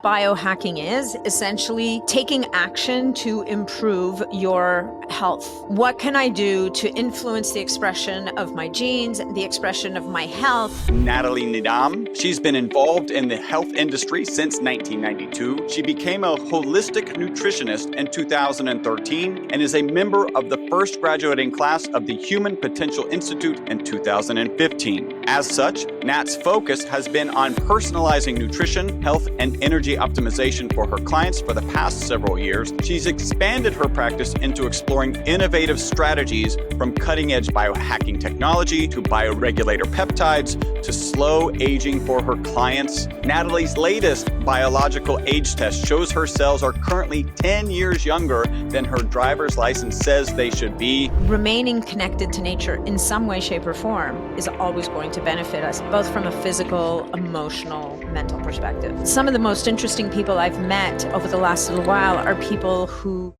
Biohacking is essentially taking action to improve your health. What can I do to influence the expression of my genes, the expression of my health? Nathalie Niddam. She's been involved in the health industry since 1992. She became a holistic nutritionist in 2013 and is a member of the first graduating class of the Human Potential Institute in 2015. As such, Nat's focus has been on personalizing nutrition, health, and energy optimization for her clients for the past several years. She's expanded her practice into exploring innovative strategies from cutting-edge biohacking technology to bioregulator peptides to slow aging for her clients. Nathalie's latest biological age test shows her cells are currently 10 years younger than her driver's license says they should be. Remaining connected to nature in some way, shape, or form is always going to benefit us, both from a physical, emotional, mental perspective. Some of the most interesting people I've met over the last little while are people who...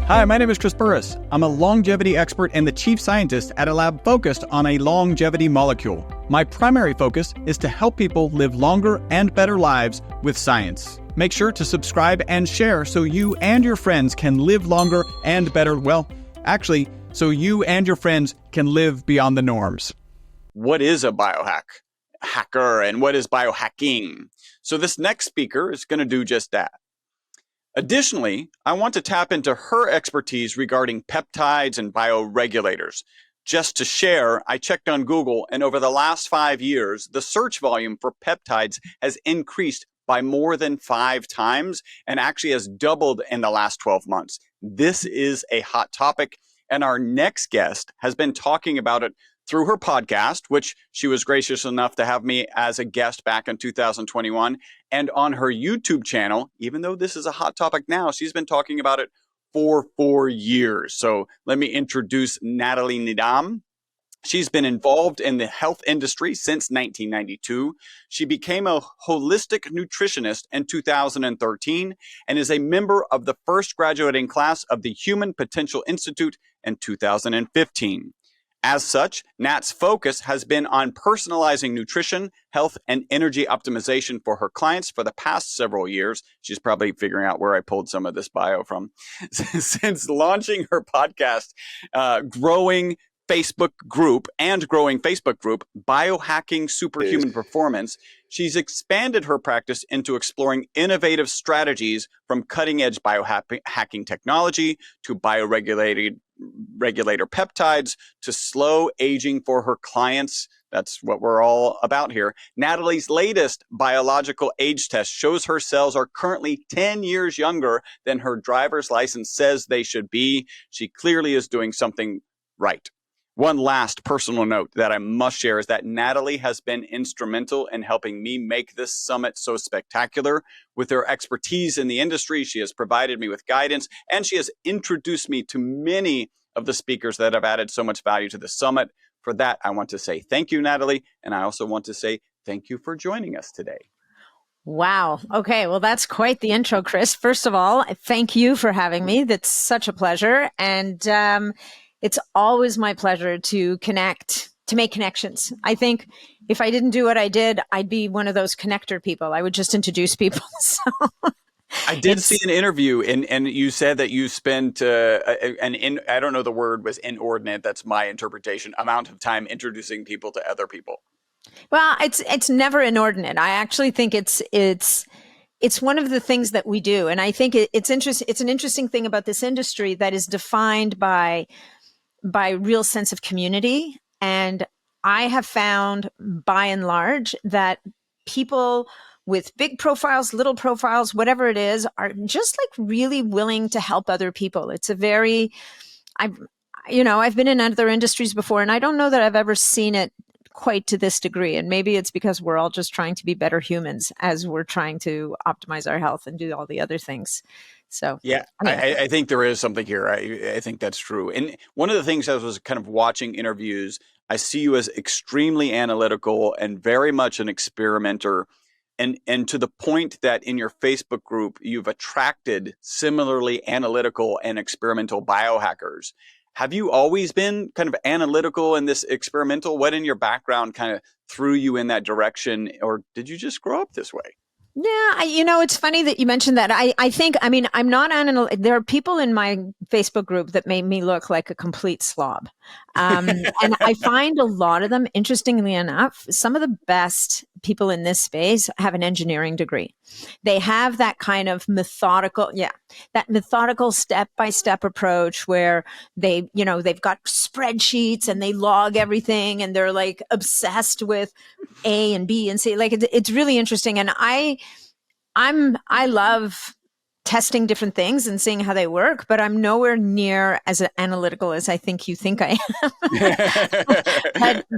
Hi, my name is Chris Burris. I'm a longevity expert and the chief scientist at a lab focused on a longevity molecule. My primary focus is to help people live longer and better lives with science. Make sure to subscribe and share so you and your friends can live longer and better, so you and your friends can live beyond the norms. What is a biohacker and what is biohacking? So this next speaker is going to do just that. Additionally, I want to tap into her expertise regarding peptides and bioregulators. Just to share, I checked on Google, and over the last 5 years, the search volume for peptides has increased by more than 5 times and actually has doubled in the last 12 months. This is a hot topic, and our next guest has been talking about it through her podcast, which she was gracious enough to have me as a guest back in 2021, and on her YouTube channel. Even though this is a hot topic now, she's been talking about it for 4 years. So let me introduce Nathalie Niddam. She's been involved in the health industry since 1992. She became a holistic nutritionist in 2013 and is a member of the first graduating class of the Human Potential Institute in 2015. As such, Nat's focus has been on personalizing nutrition, health, and energy optimization for her clients for the past several years. She's probably figuring out where I pulled some of this bio from. Since launching her podcast, growing Facebook group, Biohacking Superhuman Performance, she's expanded her practice into exploring innovative strategies from cutting-edge biohacking technology to bioregulator peptides to slow aging for her clients. That's what we're all about here. Nathalie's latest biological age test shows her cells are currently 10 years younger than her driver's license says they should be. She clearly is doing something right. One last personal note that I must share is that Nathalie has been instrumental in helping me make this summit so spectacular. With her expertise in the industry, she has provided me with guidance, and she has introduced me to many of the speakers that have added so much value to the summit. For that, I want to say thank you, Nathalie, and I also want to say thank you for joining us today. Wow. Okay. Well, that's quite the intro, Chris. First of all, thank you for having me. That's such a pleasure. And it's always my pleasure to connect, to make connections. I think if I didn't do what I did, I'd be one of those connector people. I would just introduce people. So I did see an interview, and you said that you spent I don't know, the word was inordinate, that's my interpretation, amount of time introducing people to other people. Well, it's never inordinate. I actually think it's one of the things that we do. And I think it's interesting. It's an interesting thing about this industry that is defined by real sense of community. And I have found by and large that people with big profiles, little profiles, whatever it is, are just like really willing to help other people. It's a very, I've been in other industries before, and I don't know that I've ever seen it quite to this degree. And maybe it's because we're all just trying to be better humans as we're trying to optimize our health and do all the other things. So yeah, I think there is something here. I think that's true. And one of the things I was kind of watching interviews, I see you as extremely analytical and very much an experimenter. And to the point that in your Facebook group, you've attracted similarly analytical and experimental biohackers. Have you always been kind of analytical and this experimental? What in your background kind of threw you in that direction, or did you just grow up this way? Yeah, it's funny that you mentioned that. I think, I mean, I'm not there are people in my Facebook group that made me look like a complete slob. And I find a lot of them, interestingly enough, some of the best people in this space have an engineering degree. They have that kind of methodical step-by-step approach where they've got spreadsheets and they log everything and they're like obsessed with A and B and C. Like it's really interesting. And I love testing different things and seeing how they work, but I'm nowhere near as analytical as I think you think I am.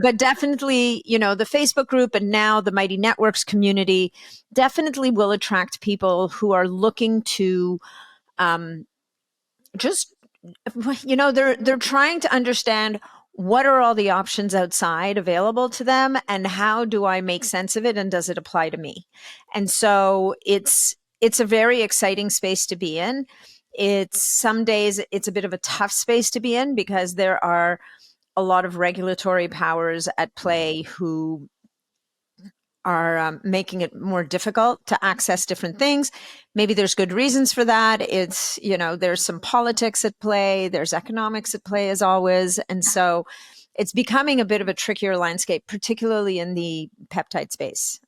but definitely, the Facebook group and now the Mighty Networks community definitely will attract people who are looking to they're trying to understand what are all the options outside available to them and how do I make sense of it and does it apply to me? And so it's a very exciting space to be in. Some days it's a bit of a tough space to be in because there are a lot of regulatory powers at play who are making it more difficult to access different things. Maybe there's good reasons for that. It's, there's some politics at play, there's economics at play as always. And so it's becoming a bit of a trickier landscape, particularly in the peptide space.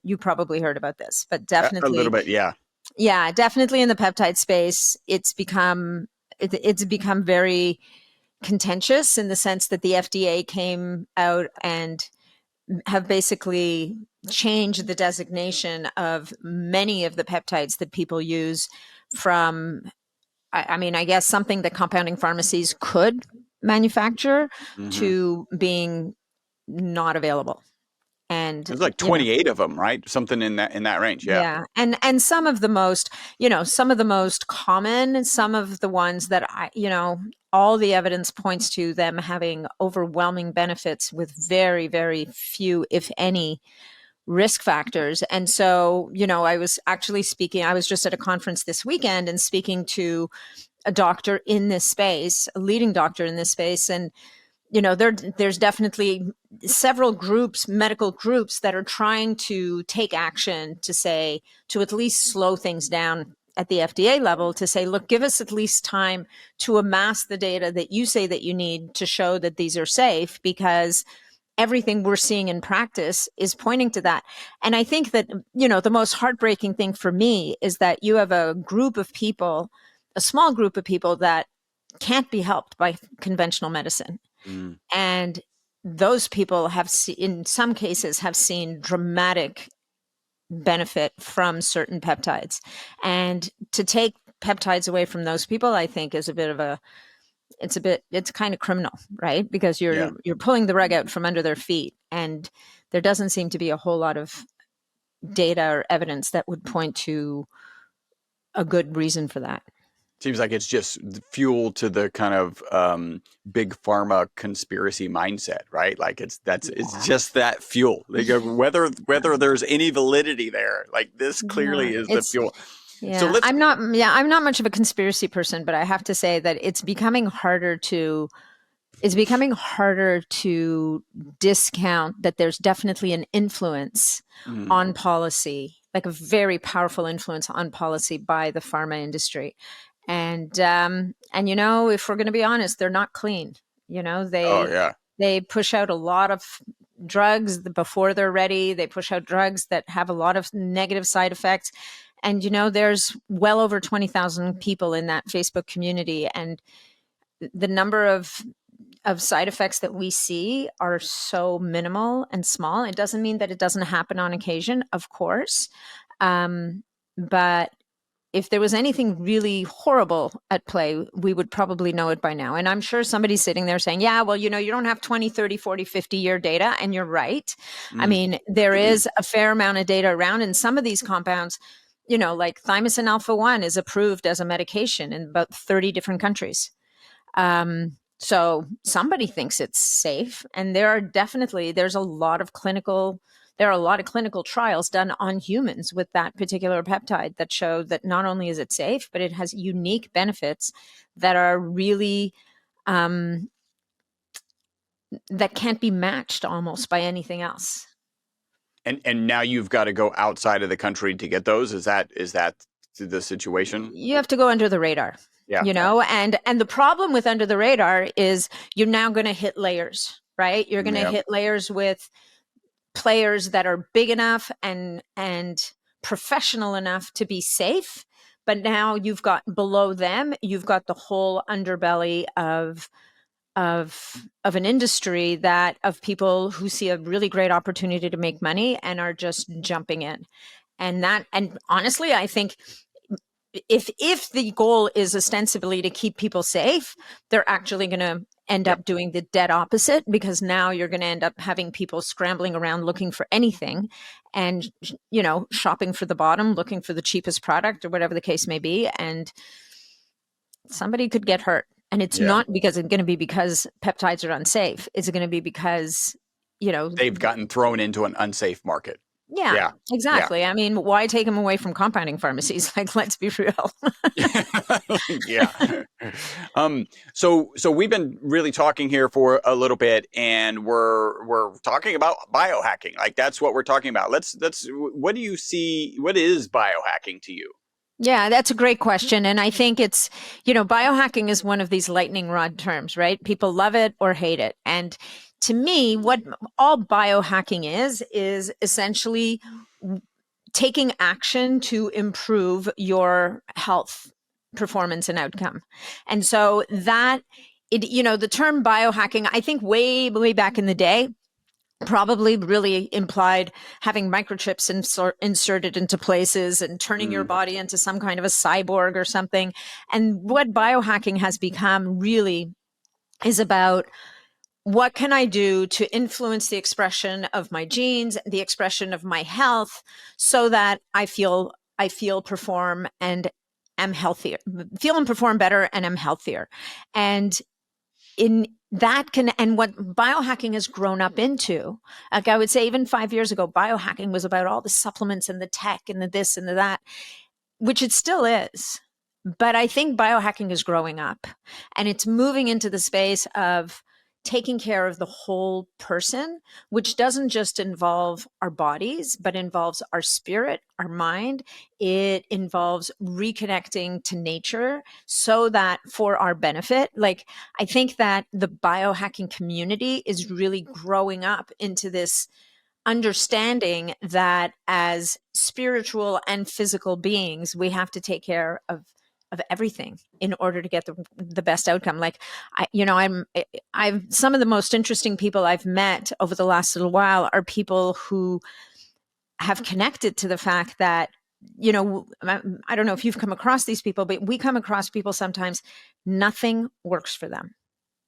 You probably heard about this, but definitely a little bit. Yeah. Yeah, definitely in the peptide space, it's become very contentious in the sense that the FDA came out and have basically changed the designation of many of the peptides that people use from, I guess, something that compounding pharmacies could manufacture to being not available. And there's like 28 of them, right? Something in that range. Yeah. Yeah. And some of the most, some of the most common, some of the ones that all the evidence points to them having overwhelming benefits with very, very few, if any, risk factors. And so, I was just at a conference this weekend and speaking to a doctor in this space, a leading doctor in this space. And there's definitely several medical groups that are trying to take action to at least slow things down at the FDA level to say, look, give us at least time to amass the data that you say that you need to show that these are safe, because everything we're seeing in practice is pointing to that. And I think that, the most heartbreaking thing for me is that you have a small group of people that can't be helped by conventional medicine. And those people in some cases have seen dramatic benefit from certain peptides. And to take peptides away from those people, I think is it's kind of criminal, right? Because you're pulling the rug out from under their feet. And there doesn't seem to be a whole lot of data or evidence that would point to a good reason for that. Seems like it's just fuel to the kind of big pharma conspiracy mindset, right? Like it's just that fuel. Like whether there's any validity there, like this clearly is the fuel. Yeah, so I'm not much of a conspiracy person, but I have to say that it's becoming harder to discount that there's definitely an influence on policy, like a very powerful influence on policy by the pharma industry. And if we're going to be honest, they're not clean. They push out a lot of drugs before they're ready. They push out drugs that have a lot of negative side effects. And, there's well over 20,000 people in that Facebook community. And the number of side effects that we see are so minimal and small. It doesn't mean that it doesn't happen on occasion, of course. But if there was anything really horrible at play, we would probably know it by now. And I'm sure somebody's sitting there saying, yeah, well, you don't have 20, 30, 40, 50-year data. And you're right. I mean, there is a fair amount of data around. And some of these compounds, like Thymosin alpha-1 is approved as a medication in about 30 different countries. So somebody thinks it's safe. And there are a lot of clinical trials done on humans with that particular peptide that show that not only is it safe, but it has unique benefits that are really that can't be matched almost by anything else. And now you've got to go outside of the country to get those. Is that the situation? You have to go under the radar. Yeah. And the problem with under the radar is you're now going to hit layers, right? You're going to hit layers with players that are big enough and professional enough to be safe. But now you've got below them, you've got the whole underbelly of an industry of people who see a really great opportunity to make money and are just jumping in. And honestly, I think if the goal is ostensibly to keep people safe, they're actually going to end up doing the dead opposite, because now you're going to end up having people scrambling around looking for anything and, shopping for the bottom, looking for the cheapest product or whatever the case may be. And somebody could get hurt. And it's not because it's going to be because peptides are unsafe. It's going to be because, they've gotten thrown into an unsafe market. Yeah, exactly. Yeah. I mean, why take them away from compounding pharmacies? Like, let's be real. Yeah. So we've been really talking here for a little bit, and we're talking about biohacking. Like, that's what we're talking about. What do you see? What is biohacking to you? Yeah, that's a great question. And I think it's, biohacking is one of these lightning rod terms, right? People love it or hate it. And to me, what all biohacking is essentially taking action to improve your health, performance, and outcome. And so the term biohacking, I think way back in the day, probably really implied having microchips inserted into places and turning your body into some kind of a cyborg or something. And what biohacking has become really is about, what can I do to influence the expression of my genes, the expression of my health, so that I feel, perform, and am healthier, feel and perform better, and am healthier. And and what biohacking has grown up into, like I would say even 5 years ago, biohacking was about all the supplements and the tech and the this and the that, which it still is. But I think biohacking is growing up, and it's moving into the space of taking care of the whole person, which doesn't just involve our bodies, but involves our spirit, our mind. It involves reconnecting to nature so that for our benefit. Like, I think that the biohacking community is really growing up into this understanding that as spiritual and physical beings, we have to take care of everything in order to get the best outcome. Like, I've some of the most interesting people I've met over the last little while are people who have connected to the fact that, I don't know if you've come across these people, but we come across people sometimes, nothing works for them.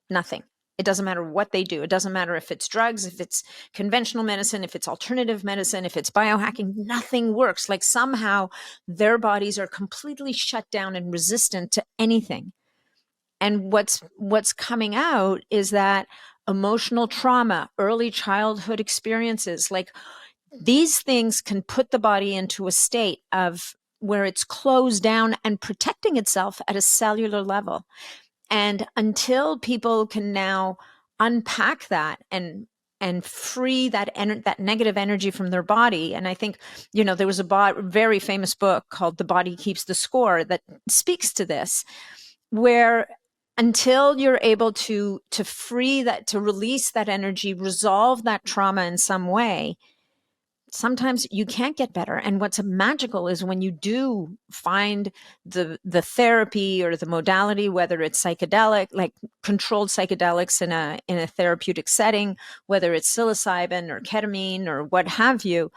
Nothing. It doesn't matter what they do. It doesn't matter if it's drugs, if it's conventional medicine, if it's alternative medicine, if it's biohacking, nothing works. Like, somehow their bodies are completely shut down and resistant to anything. And what's coming out is that emotional trauma, early childhood experiences, like, these things can put the body into a state of where it's closed down and protecting itself at a cellular level. And until people can now unpack that and free that negative energy from their body. And I think, there was a very famous book called The Body Keeps the Score that speaks to this, where until you're able to free that, to release that energy, resolve that trauma in some way, sometimes you can't get better. And what's magical is when you do find the therapy or the modality, whether it's psychedelic, like controlled psychedelics in a therapeutic setting, whether it's psilocybin or ketamine or what have you,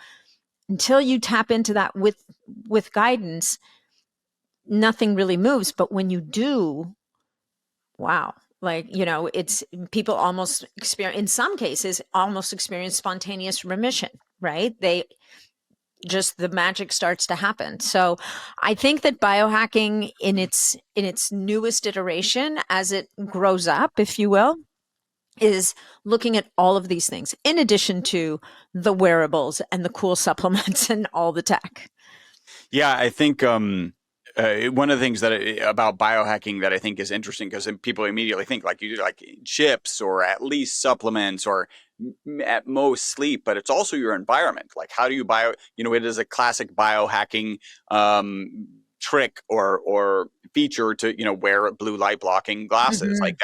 until you tap into that with guidance, nothing really moves. But when you do, wow. Like, it's people almost experience, in some cases, almost experience spontaneous remission, right? The magic starts to happen. So I think that biohacking in its newest iteration, as it grows up, if you will, is looking at all of these things, in addition to the wearables and the cool supplements and all the tech. Yeah, I think one of the things about biohacking that I think is interesting, because people immediately think like you do, like chips or at least supplements or at most sleep, but it's also your environment. Like, how do you it is a classic biohacking trick or feature to wear blue light blocking glasses. Like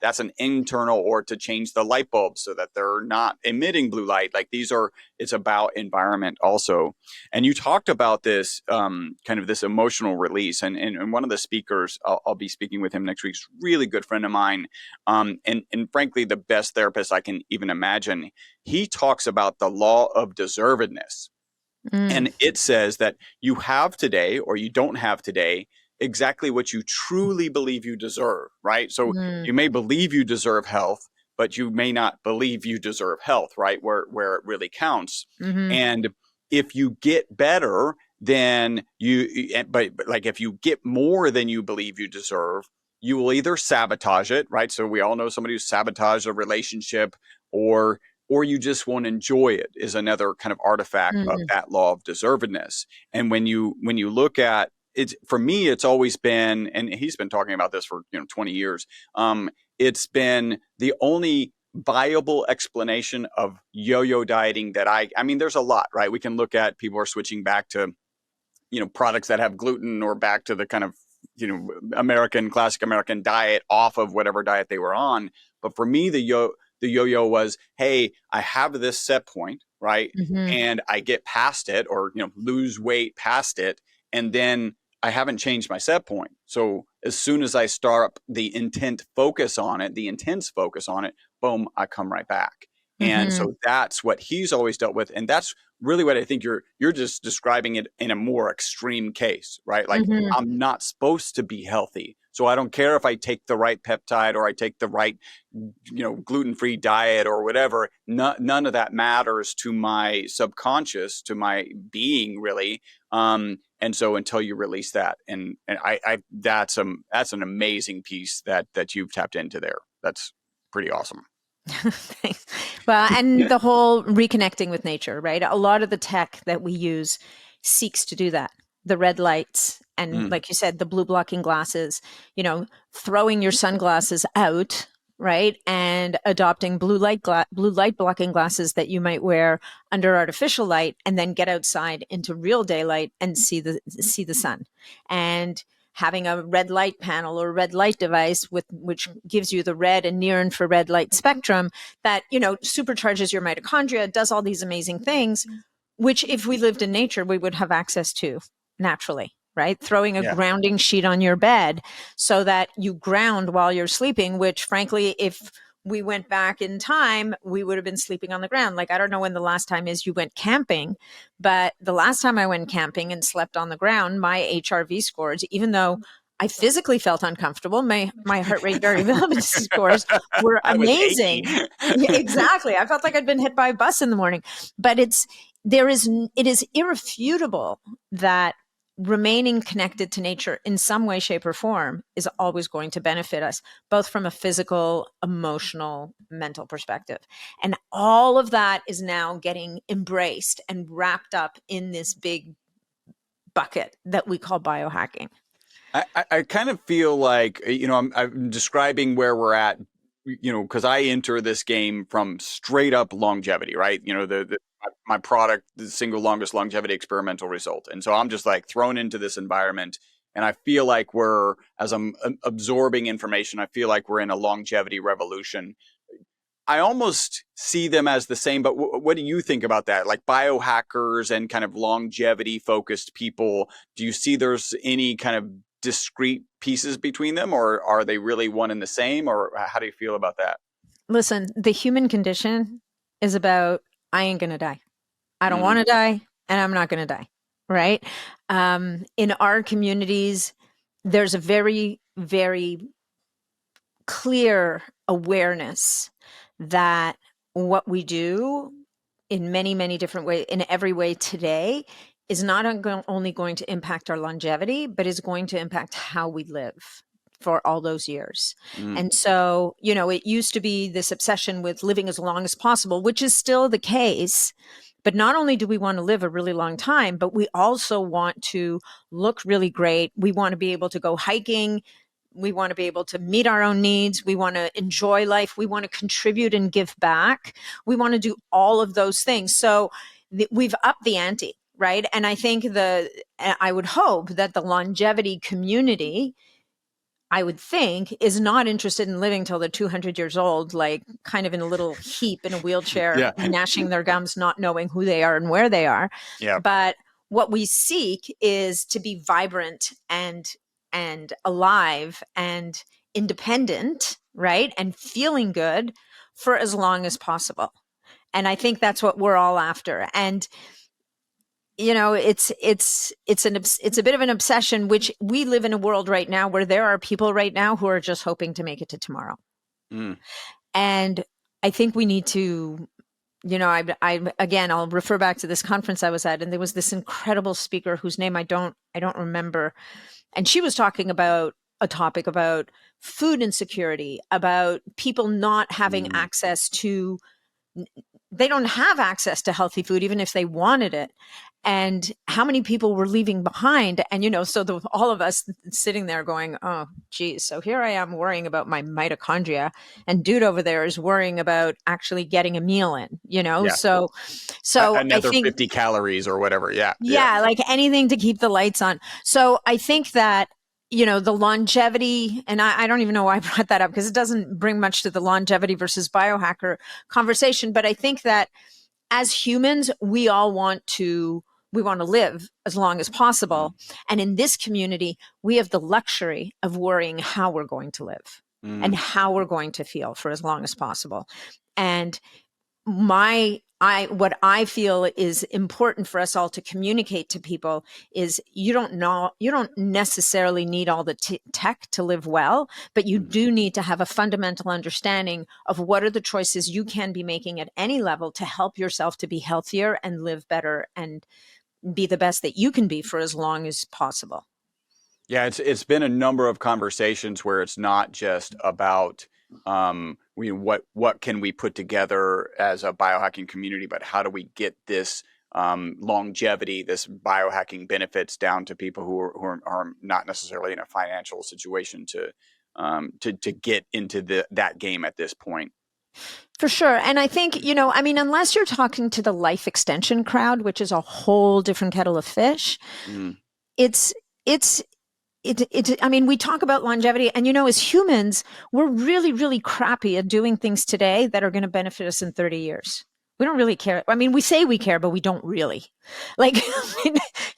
that's an internal, or to change the light bulbs so that they're not emitting blue light. Like it's about environment also. And you talked about this kind of this emotional release, and one of the speakers, I'll be speaking with him next week, is a really good friend of mine, and frankly the best therapist I can even imagine. He talks about the law of deservedness. And it says that you have today, or you don't have today, exactly what you truly believe you deserve, right? So you may believe you deserve health, but you may not believe you deserve health, right? Where it really counts. And if you get better, then but like if you get more than you believe you deserve, you will either sabotage it, right? So we all know somebody who sabotaged a relationship, or you just won't enjoy it, is another kind of artifact of that law of deservedness. And when you look at it, for me, it's always been, and he's been talking about this for 20 years. It's been the only viable explanation of yo-yo dieting that I mean, there's a lot, right? We can look at people are switching back to, products that have gluten, or back to the kind of, classic American diet, off of whatever diet they were on. But for me, the yo-yo was, hey, I have this set point, right? And I get past it, or, lose weight past it. And then I haven't changed my set point. So as soon as I start up the intense focus on it, boom, I come right back. And so that's what he's always dealt with. And that's really what I think you're just describing it in a more extreme case, right? Like I'm not supposed to be healthy. So I don't care if I take the right peptide, or I take the right, gluten-free diet or whatever. None of that matters to my subconscious, to my being, really. And so until you release that, and I that's an amazing piece that you've tapped into there. That's pretty awesome. Thanks. Well, and the whole reconnecting with nature, right? A lot of the tech that we use seeks to do that. The red lights, and like you said, the blue blocking glasses, throwing your sunglasses out, right? And adopting blue light blocking glasses that you might wear under artificial light, and then get outside into real daylight and see the sun. And having a red light panel or red light device which gives you the red and near infrared light spectrum that, supercharges your mitochondria, does all these amazing things, which if we lived in nature, we would have access to naturally, right? Throwing a grounding sheet on your bed so that you ground while you're sleeping, which frankly, if we went back in time, we would have been sleeping on the ground. Like, I don't know when the last time is you went camping, but the last time I went camping and slept on the ground, my HRV scores, even though I physically felt uncomfortable, my heart rate variability scores were amazing. Yeah, exactly. I felt like I'd been hit by a bus in the morning. But it is irrefutable that remaining connected to nature in some way, shape, or form is always going to benefit us, both from a physical, emotional, mental perspective. And all of that is now getting embraced and wrapped up in this big bucket that we call biohacking. I kind of feel like, I'm describing where we're at, because I enter this game from straight up longevity, right? My product, the single longest longevity experimental result. And so I'm just like thrown into this environment, and I feel like as I'm absorbing information, I feel like we're in a longevity revolution. I almost see them as the same, but what do you think about that? Like biohackers and kind of longevity focused people, do you see there's any kind of discrete pieces between them, or are they really one and the same, or how do you feel about that? Listen, the human condition is about, I ain't going to die. I don't want to die, and I'm not going to die. Right. In our communities, there's a very, very clear awareness that what we do in many, many different ways, in every way today, is not only going to impact our longevity, but is going to impact how we live for all those years. And so, it used to be this obsession with living as long as possible, which is still the case. But not only do we want to live a really long time, but we also want to look really great. We want to be able to go hiking. We want to be able to meet our own needs. We want to enjoy life. We want to contribute and give back. We want to do all of those things. So we've upped the ante, right? And I think I would hope that the longevity community, I would think, is not interested in living till they're 200 years old, like kind of in a little heap in a wheelchair, Yeah. gnashing their gums, not knowing who they are and where they are. Yeah. But what we seek is to be vibrant and alive and independent, right? And feeling good for as long as possible. And I think that's what we're all after. And it's a bit of an obsession, which we live in a world right now where there are people right now who are just hoping to make it to tomorrow. And I think we need to, I'll refer back to this conference I was at, and there was this incredible speaker whose name I don't remember. And she was talking about a topic about food insecurity, about people not having access to, they don't have access to healthy food, even if they wanted it. And how many people were leaving behind. And, so all of us sitting there going, oh, geez, so here I am worrying about my mitochondria, and dude over there is worrying about actually getting a meal in, Yeah. So another I think 50 calories or whatever. Yeah. Like anything to keep the lights on. So I think that, the longevity, and I don't even know why I brought that up, because it doesn't bring much to the longevity versus biohacker conversation. But I think that as humans, we want to live as long as possible. And in this community, we have the luxury of worrying how we're going to live and how we're going to feel for as long as possible. And what I feel is important for us all to communicate to people is you don't necessarily need all the tech to live well, but you do need to have a fundamental understanding of what are the choices you can be making at any level to help yourself to be healthier and live better and be the best that you can be for as long as possible. Yeah, it's been a number of conversations where it's not just about what can we put together as a biohacking community, but how do we get this longevity, this biohacking benefits down to people who are not necessarily in a financial situation to get into that game at this point. For sure. And I think, unless you're talking to the life extension crowd, which is a whole different kettle of fish, we talk about longevity, and, as humans, we're really, really crappy at doing things today that are going to benefit us in 30 years. We don't really care. We say we care, but we don't really. Like,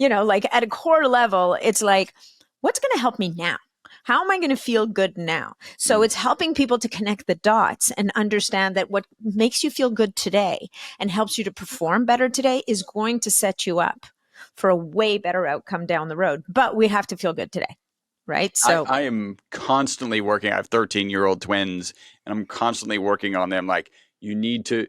at a core level, it's like, what's going to help me now? How am I going to feel good now? So it's helping people to connect the dots and understand that what makes you feel good today and helps you to perform better today is going to set you up for a way better outcome down the road. But we have to feel good today, right? So I am constantly working. I have 13-year-old twins, and I'm constantly working on them. Like, you need to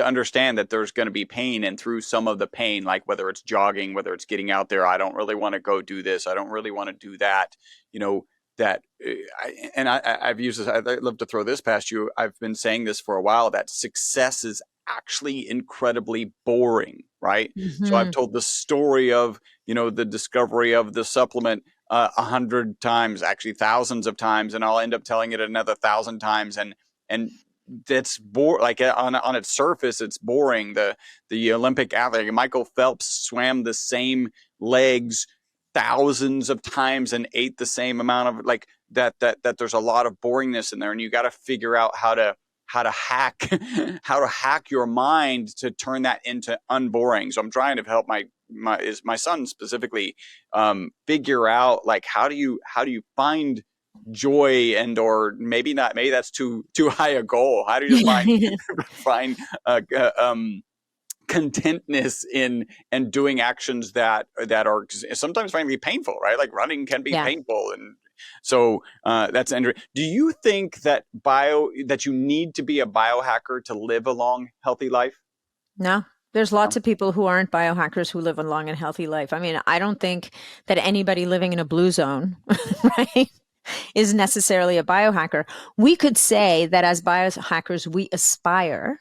understand that there's going to be pain, and through some of the pain, like whether it's jogging, whether it's getting out there, I don't really want to go do this, I don't really want to do that, I've used this. I'd love to throw this past you. I've been saying this for a while, that success is actually incredibly boring, right? So I've told the story of, the discovery of the supplement 100 times, actually thousands of times, and I'll end up telling it another 1,000 times. And that's like on its surface, it's boring. The Olympic athlete, Michael Phelps, swam the same legs thousands of times and ate the same amount of that there's a lot of boringness in there, and you got to figure out how to hack your mind to turn that into unboring. So I'm trying to help my son specifically figure out, like, how do you find joy, and or maybe not, maybe that's too high a goal. How do you find contentness in and doing actions that are sometimes frankly painful, right? Like running can be painful. And so that's interesting. Do you think that you need to be a biohacker to live a long, healthy life? No. There's lots of people who aren't biohackers who live a long and healthy life. I don't think that anybody living in a blue zone, right, is necessarily a biohacker. We could say that as biohackers, we aspire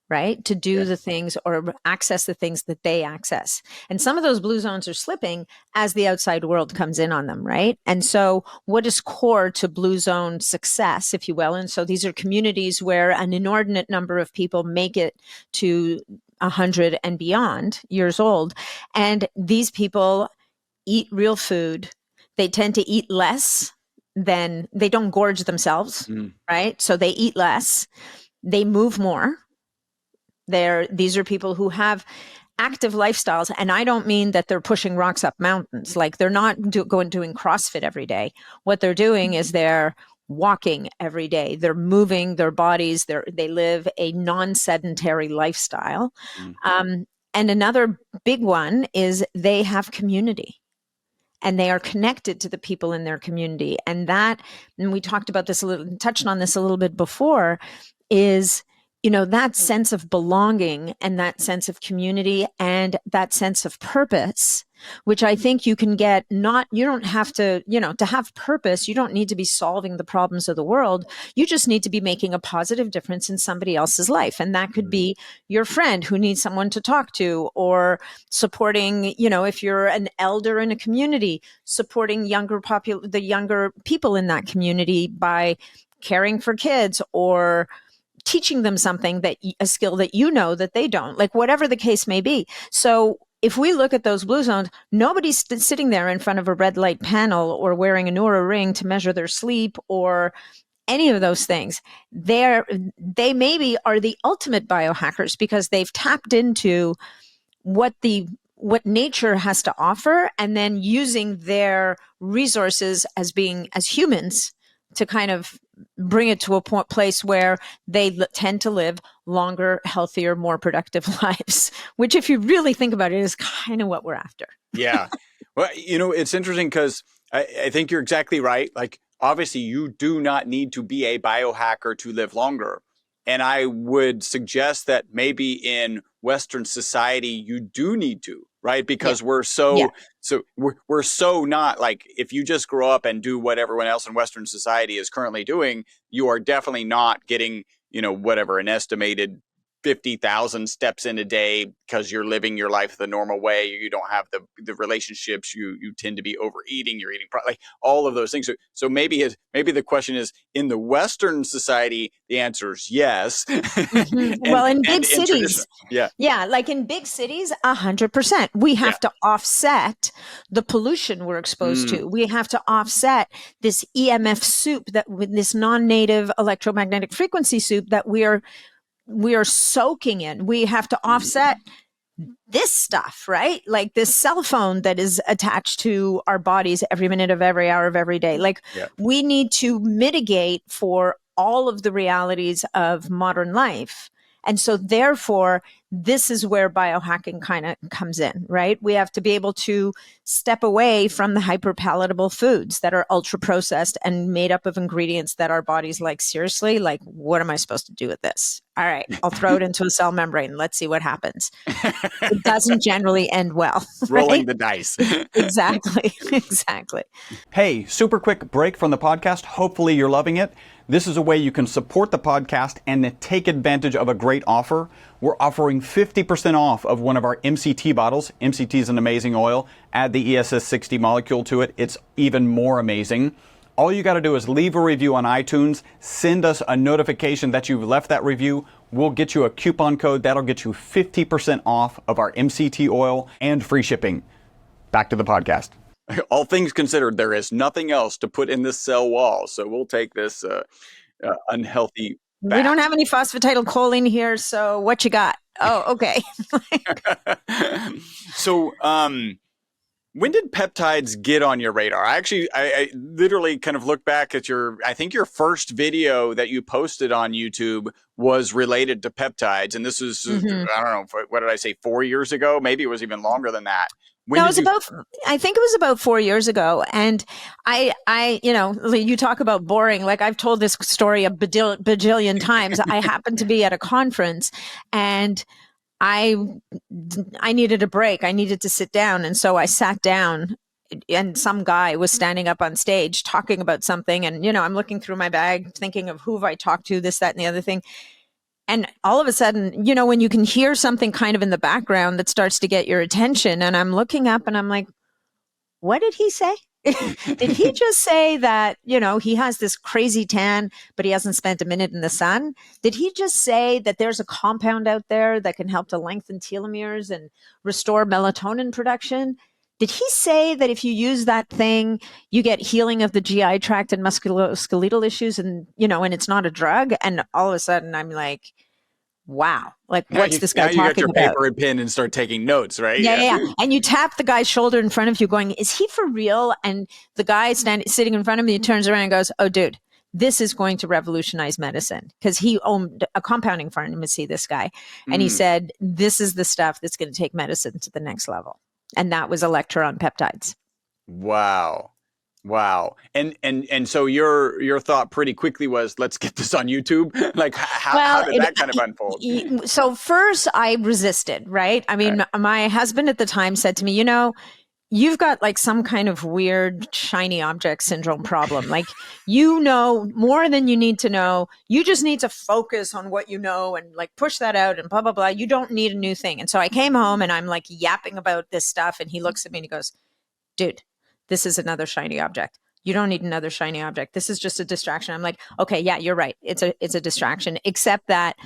right? To do the things or access the things that they access. And some of those blue zones are slipping as the outside world comes in on them, right? And so what is core to blue zone success, if you will? And so these are communities where an inordinate number of people make it to 100 and beyond years old. And these people eat real food. They tend to eat less than, they don't gorge themselves, right? So they eat less. They move more. These are people who have active lifestyles. And I don't mean that they're pushing rocks up mountains. Like they're not doing CrossFit every day. What they're doing is they're walking every day. They're moving their bodies. They live a non-sedentary lifestyle. And another big one is they have community. And they are connected to the people in their community. And we talked about this touched on this a little bit before, is that sense of belonging and that sense of community and that sense of purpose, which I think you can get you don't have to, to have purpose, you don't need to be solving the problems of the world. You just need to be making a positive difference in somebody else's life. And that could be your friend who needs someone to talk to, or supporting, if you're an elder in a community, supporting the younger people in that community by caring for kids or teaching them something, a skill that that they don't, like whatever the case may be. So if we look at those blue zones, nobody's sitting there in front of a red light panel or wearing a Oura ring to measure their sleep or any of those things. They maybe are the ultimate biohackers because they've tapped into what nature has to offer, and then using their resources as humans to kind of bring it to a place where they tend to live longer, healthier, more productive lives, which if you really think about it is kind of what we're after. Yeah. Well, it's interesting because I think you're exactly right. Like, obviously you do not need to be a biohacker to live longer. And I would suggest that maybe in Western society, you do need to, right? Because we're so not like, if you just grow up and do what everyone else in Western society is currently doing, you are definitely not getting, whatever, an estimated 50,000 steps in a day because you're living your life the normal way. You don't have the relationships. You tend to be overeating. You're eating like all of those things. So maybe the question is, in the Western society, the answer is yes. Well, in big cities, like in big cities, 100%. We have to offset the pollution we're exposed to. We have to offset this EMF soup, this non-native electromagnetic frequency soup that we are soaking in. We have to offset this stuff, right? Like this cell phone that is attached to our bodies every minute of every hour of every day. Like we need to mitigate for all of the realities of modern life. And so therefore, this is where biohacking kind of comes in, right? We have to be able to step away from the hyperpalatable foods that are ultra processed and made up of ingredients that our bodies like, seriously, like, what am I supposed to do with this? All right, I'll throw it into a cell membrane. Let's see what happens. It doesn't generally end well. Right? Rolling the dice. Exactly. Hey, super quick break from the podcast. Hopefully you're loving it. This is a way you can support the podcast and take advantage of a great offer. We're offering 50% off of one of our MCT bottles. MCT is an amazing oil. Add the ESS 60 molecule to it. It's even more amazing. All you got to do is leave a review on iTunes. Send us a notification that you've left that review. We'll get you a coupon code that'll get you 50% off of our MCT oil and free shipping. Back to the podcast. All things considered, there is nothing else to put in this cell wall. So we'll take this unhealthy back. We don't have any phosphatidylcholine here. So what you got? Oh, okay. So when did peptides get on your radar? I literally kind of look back at I think your first video that you posted on YouTube was related to peptides. And this is, I don't know, what did I say, 4 years ago? Maybe it was even longer than that. I think it was about 4 years ago. And you talk about boring. Like I've told this story a bajillion times. I happened to be at a conference and I needed a break. I needed to sit down. And so I sat down and some guy was standing up on stage talking about something. And, I'm looking through my bag, thinking of who have I talked to, this, that, and the other thing. And all of a sudden, when you can hear something kind of in the background that starts to get your attention, and I'm looking up and I'm like, what did he say? Did he just say that, he has this crazy tan, but he hasn't spent a minute in the sun? Did he just say that there's a compound out there that can help to lengthen telomeres and restore melatonin production? Did he say that if you use that thing, you get healing of the GI tract and musculoskeletal issues and it's not a drug? And all of a sudden I'm like, wow, like what's this guy now you got talking your about? paper and pen and start taking notes, right? Yeah. And you tap the guy's shoulder in front of you going, is he for real? And the guy sitting in front of me turns around and goes, oh, dude, this is going to revolutionize medicine. Because he owned a compounding pharmacy, this guy. And he said, this is the stuff that's going to take medicine to the next level. And that was a lecture on peptides. Wow. And so your thought pretty quickly was, let's get this on YouTube. Like how did that kind of unfold? So first I resisted, right? I mean, my husband at the time said to me, you've got like some kind of weird shiny object syndrome problem. Like, more than you need to know. You just need to focus on what you know and like push that out and blah, blah, blah. You don't need a new thing. And so I came home and I'm like yapping about this stuff. And he looks at me and he goes, dude, this is another shiny object. You don't need another shiny object. This is just a distraction. I'm like, okay, yeah, you're right. It's a distraction, except that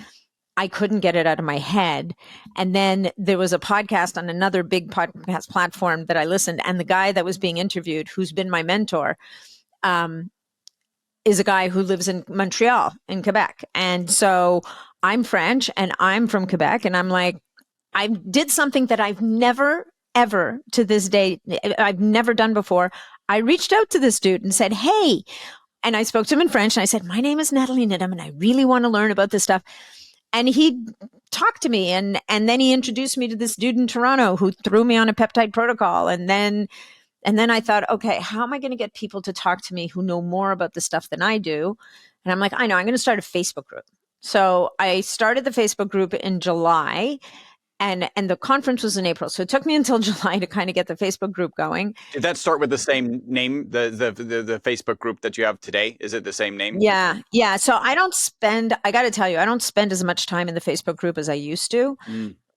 I couldn't get it out of my head. And then there was a podcast on another big podcast platform that I listened, and the guy that was being interviewed, who's been my mentor, is a guy who lives in Montreal in Quebec. And so I'm French and I'm from Quebec. And I'm like, I did something that I've never, ever to this day, I've never done before. I reached out to this dude and said, hey, and I spoke to him in French and I said, my name is Nathalie Niddam and I really want to learn about this stuff. And he talked to me and then he introduced me to this dude in Toronto who threw me on a peptide protocol. And then I thought, okay, how am I going to get people to talk to me who know more about the stuff than I do? And I'm like, I know, I'm going to start a Facebook group. So I started the Facebook group in July. And the conference was in April. So it took me until July to kind of get the Facebook group going. Did that start with the same name, the Facebook group that you have today? Is it the same name? Yeah. So I got to tell you, I don't spend as much time in the Facebook group as I used to.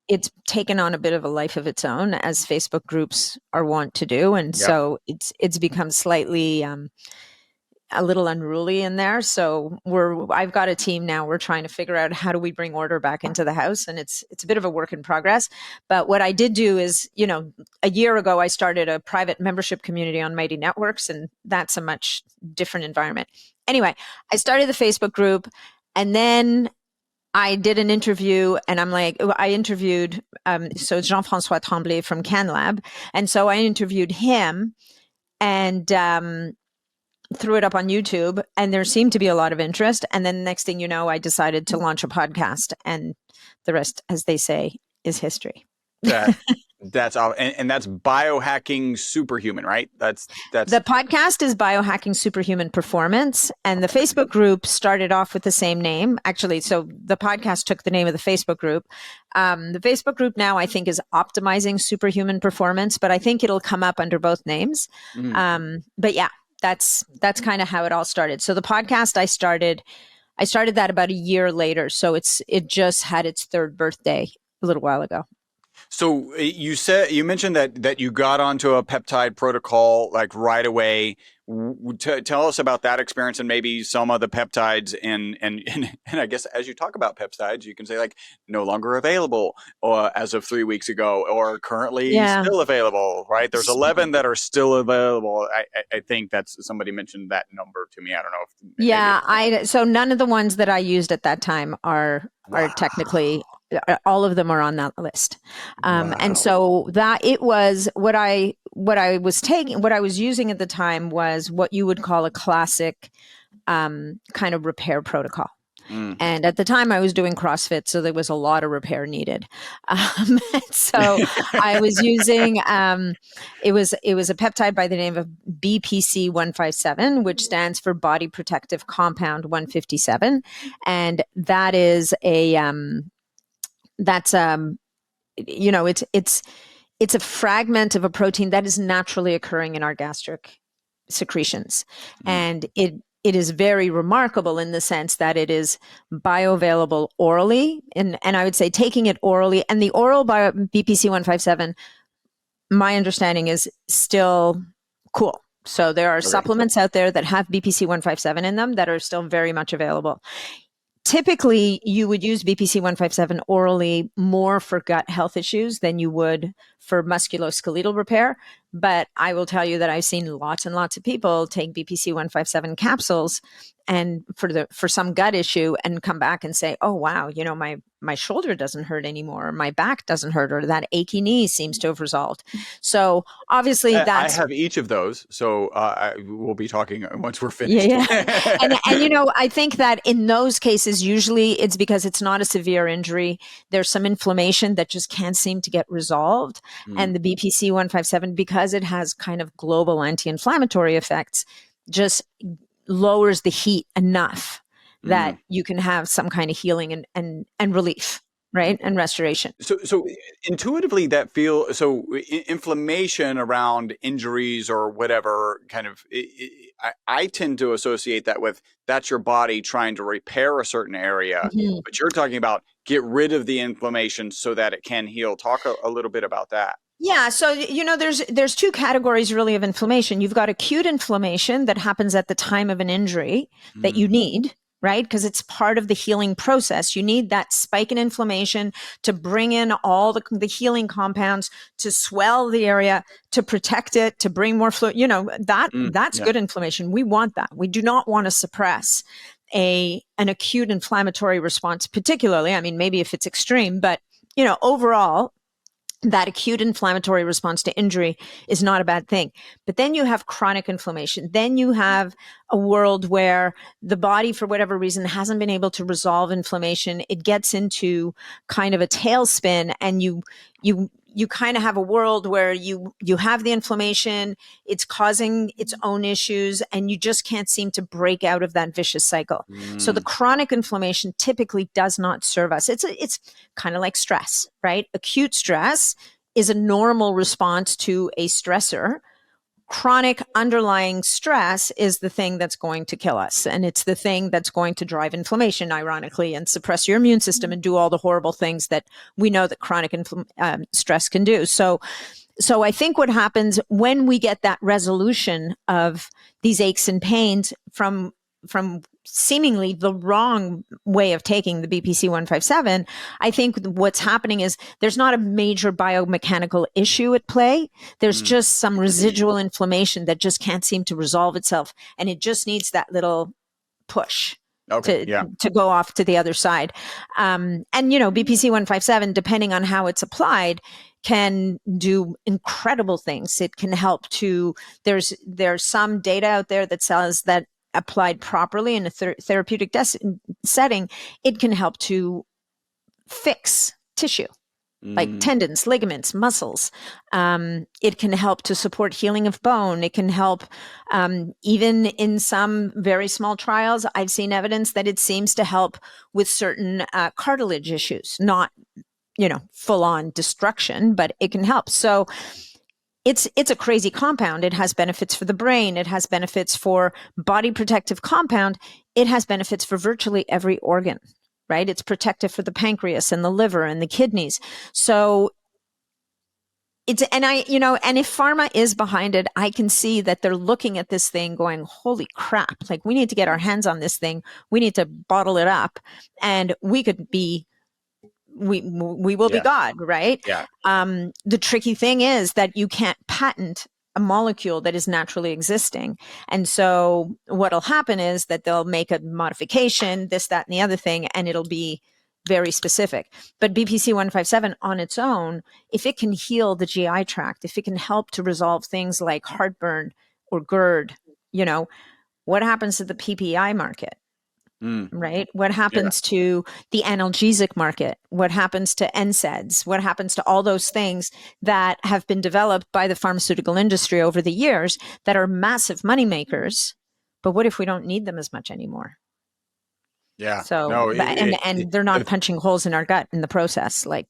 It's taken on a bit of a life of its own, as Facebook groups are wont to do. And so it's become slightly a little unruly in there. So I've got a team now. We're trying to figure out how do we bring order back into the house. And it's a bit of a work in progress. But what I did do is, a year ago, I started a private membership community on Mighty Networks, and that's a much different environment. Anyway, I started the Facebook group, and then I did an interview, and I interviewed, so it's Jean-François Tremblay from CanLab. And so I interviewed him and, threw it up on YouTube, and there seemed to be a lot of interest. And then next thing you know, I decided to launch a podcast, and the rest, as they say, is history. That's all. And that's Biohacking Superhuman, right? That's the podcast is Biohacking Superhuman Performance. And the Facebook group started off with the same name. Actually, so the podcast took the name of the Facebook group. The Facebook group now, I think, is Optimizing Superhuman Performance, but I think it'll come up under both names. But yeah, that's kind of how it all started. So the podcast I started that about a year later. So it just had its third birthday a little while ago. So you mentioned that you got onto a peptide protocol like right away. Tell us about that experience and maybe some of the peptides and I guess as you talk about peptides, you can say like no longer available or as of 3 weeks ago or currently still available, right? There's 11 that are still available. I think that's somebody mentioned that number to me. I don't know if so none of the ones that I used at that time are technically, all of them are on that list. And so that it was what I was using at the time was what you would call a classic kind of repair protocol. And at the time I was doing CrossFit, so there was a lot of repair needed. So I was using, it was a peptide by the name of BPC 157, which stands for Body Protective Compound 157. And that is it's a fragment of a protein that is naturally occurring in our gastric secretions. And it is very remarkable in the sense that it is bioavailable orally. And I would say taking it orally, and the oral BPC 157, my understanding is still cool. So there are supplements out there that have BPC 157 in them that are still very much available. Typically, you would use BPC 157 orally more for gut health issues than you would for musculoskeletal repair. But I will tell you that I've seen lots and lots of people take BPC 157 capsules and for some gut issue and come back and say, oh, wow, you know, my shoulder doesn't hurt anymore, or my back doesn't hurt, or that achy knee seems to have resolved. So obviously that's... I have each of those. So we'll be talking once we're finished. Yeah. And, you know, I think that in those cases, usually it's because it's not a severe injury. There's some inflammation that just can't seem to get resolved. And the BPC 157, because it has kind of global anti-inflammatory effects, just lowers the heat enough that you can have some kind of healing and relief, right? And restoration. So intuitively inflammation around injuries or whatever kind of, I tend to associate that with, that's your body trying to repair a certain area, but you're talking about get rid of the inflammation so that it can heal. Talk a little bit about that. Yeah. So, you know, there's two categories really of inflammation. You've got acute inflammation that happens at the time of an injury that you need, right? Because it's part of the healing process. You need that spike in inflammation to bring in all the healing compounds, to swell the area, to protect it, to bring more fluid. You know, that's good inflammation. We want that. We do not want to suppress an acute inflammatory response, particularly. I mean, maybe if it's extreme, but, you know, overall, that acute inflammatory response to injury is not a bad thing. But then you have chronic inflammation. Then you have a world where the body, for whatever reason, hasn't been able to resolve inflammation. It gets into kind of a tailspin, and you kind of have a world where you have the inflammation, it's causing its own issues, and you just can't seem to break out of that vicious cycle. So the chronic inflammation typically does not serve us. It's kind of like stress, right? Acute stress is a normal response to a stressor. Chronic underlying stress is the thing that's going to kill us. And it's the thing that's going to drive inflammation, ironically, and suppress your immune system and do all the horrible things that we know that chronic stress can do. So I think what happens when we get that resolution of these aches and pains from seemingly the wrong way of taking the BPC 157, I think what's happening is there's not a major biomechanical issue at play. There's just some residual inflammation that just can't seem to resolve itself. And it just needs that little push to go off to the other side. And, you know, BPC 157, depending on how it's applied, can do incredible things. It can help to, there's some data out there that says that applied properly in a therapeutic setting, it can help to fix tissue, like tendons, ligaments, muscles. It can help to support healing of bone. It can help, even in some very small trials, I've seen evidence that it seems to help with certain cartilage issues, not, you know, full on destruction, but it can help. So it's a crazy compound. It has benefits for the brain. It has benefits for body protective compound. It has benefits for virtually every organ, right? It's protective for the pancreas and the liver and the kidneys. So and if pharma is behind it, I can see that they're looking at this thing going, holy crap, like we need to get our hands on this thing. We need to bottle it up, and we could be we will be God, right? Yeah. The tricky thing is that you can't patent a molecule that is naturally existing. And so what'll happen is that they'll make a modification, this, that, and the other thing, and it'll be very specific. But BPC 157 on its own, if it can heal the GI tract, if it can help to resolve things like heartburn or GERD, you know, what happens to the PPI market? Right? What happens to the analgesic market? What happens to NSAIDs? What happens to all those things that have been developed by the pharmaceutical industry over the years that are massive money makers? But what if we don't need them as much anymore? Yeah. So, No, and they're not punching holes in our gut in the process. Like,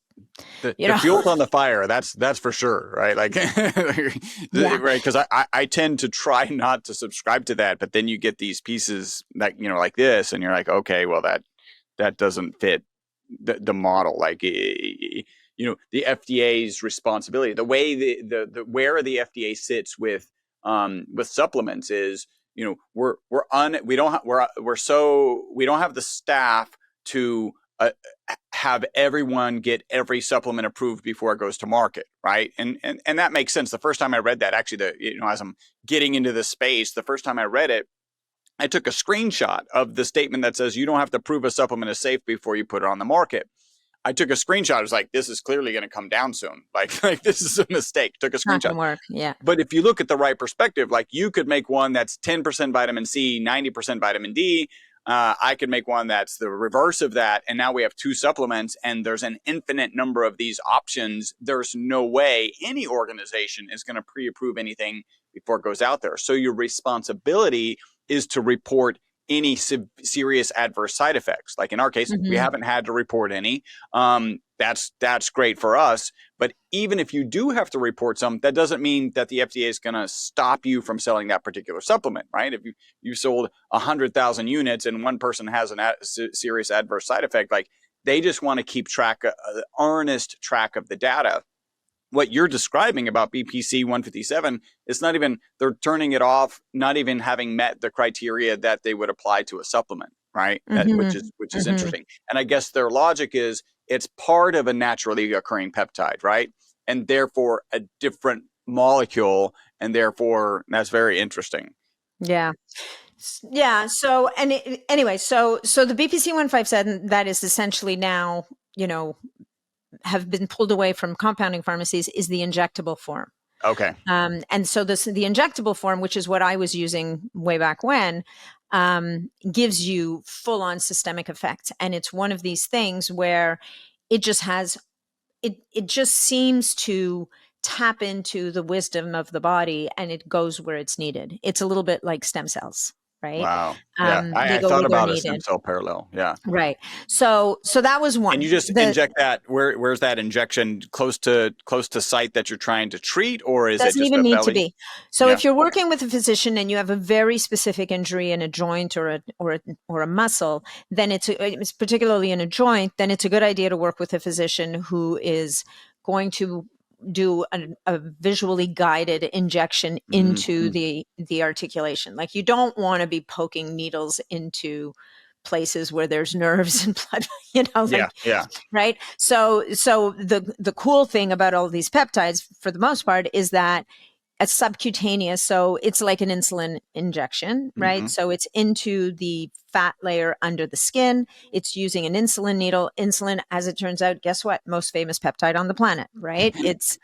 the fuel's on the fire. That's for sure. Right. Like, yeah. right. Cause I tend to try not to subscribe to that, but then you get these pieces that, like this, and you're like, okay, well, that doesn't fit the model. Like, the FDA's responsibility, the way the where the FDA sits with supplements is, we don't have the staff to have everyone get every supplement approved before it goes to market, right? And that makes sense. The first time I read that, actually, as I'm getting into the space, the first time I read it, I took a screenshot of the statement that says you don't have to prove a supplement is safe before you put it on the market. I took a screenshot. I was like, this is clearly going to come down soon. Like this is a mistake. Took a screenshot. Not gonna work. Yeah. But if you look at the right perspective, like you could make one that's 10% vitamin C, 90% vitamin D. I could make one that's the reverse of that. And now we have 2 supplements and there's an infinite number of these options. There's no way any organization is going to pre-approve anything before it goes out there. So your responsibility is to report any serious adverse side effects. Like in our case, we haven't had to report any. That's great for us. But even if you do have to report some, that doesn't mean that the FDA is going to stop you from selling that particular supplement, right? If you sold 100,000 units and one person has a serious adverse side effect, like they just want to keep earnest track of the data. What you're describing about BPC 157, it's not even, they're turning it off, not even having met the criteria that they would apply to a supplement, right? Which is interesting. And I guess their logic is it's part of a naturally occurring peptide, right? And therefore a different molecule, and therefore that's very interesting. Yeah. Yeah. So, anyway, so the BPC 157, that is essentially now, have been pulled away from compounding pharmacies, is the injectable form. Okay. And so the injectable form, which is what I was using way back when, gives you full on systemic effects. And it's one of these things where it just seems to tap into the wisdom of the body and it goes where it's needed. It's a little bit like stem cells. Right. Wow. Yeah. I thought about a stem cell parallel. Yeah. Right. So that was one. And you just inject that. Where's that injection? Close to site that you're trying to treat, or is it just doesn't even need to be? So Yeah. if you're working with a physician and you have a very specific injury in a joint or a muscle, then it's particularly in a joint, then it's a good idea to work with a physician who is going to do a visually guided injection into the articulation. Like you don't want to be poking needles into places where there's nerves and blood, right? So the cool thing about all these peptides for the most part is that it's subcutaneous. So it's like an insulin injection, right? So it's into the fat layer under the skin. It's using an insulin needle. Insulin, as it turns out, guess what? Most famous peptide on the planet, right? It's,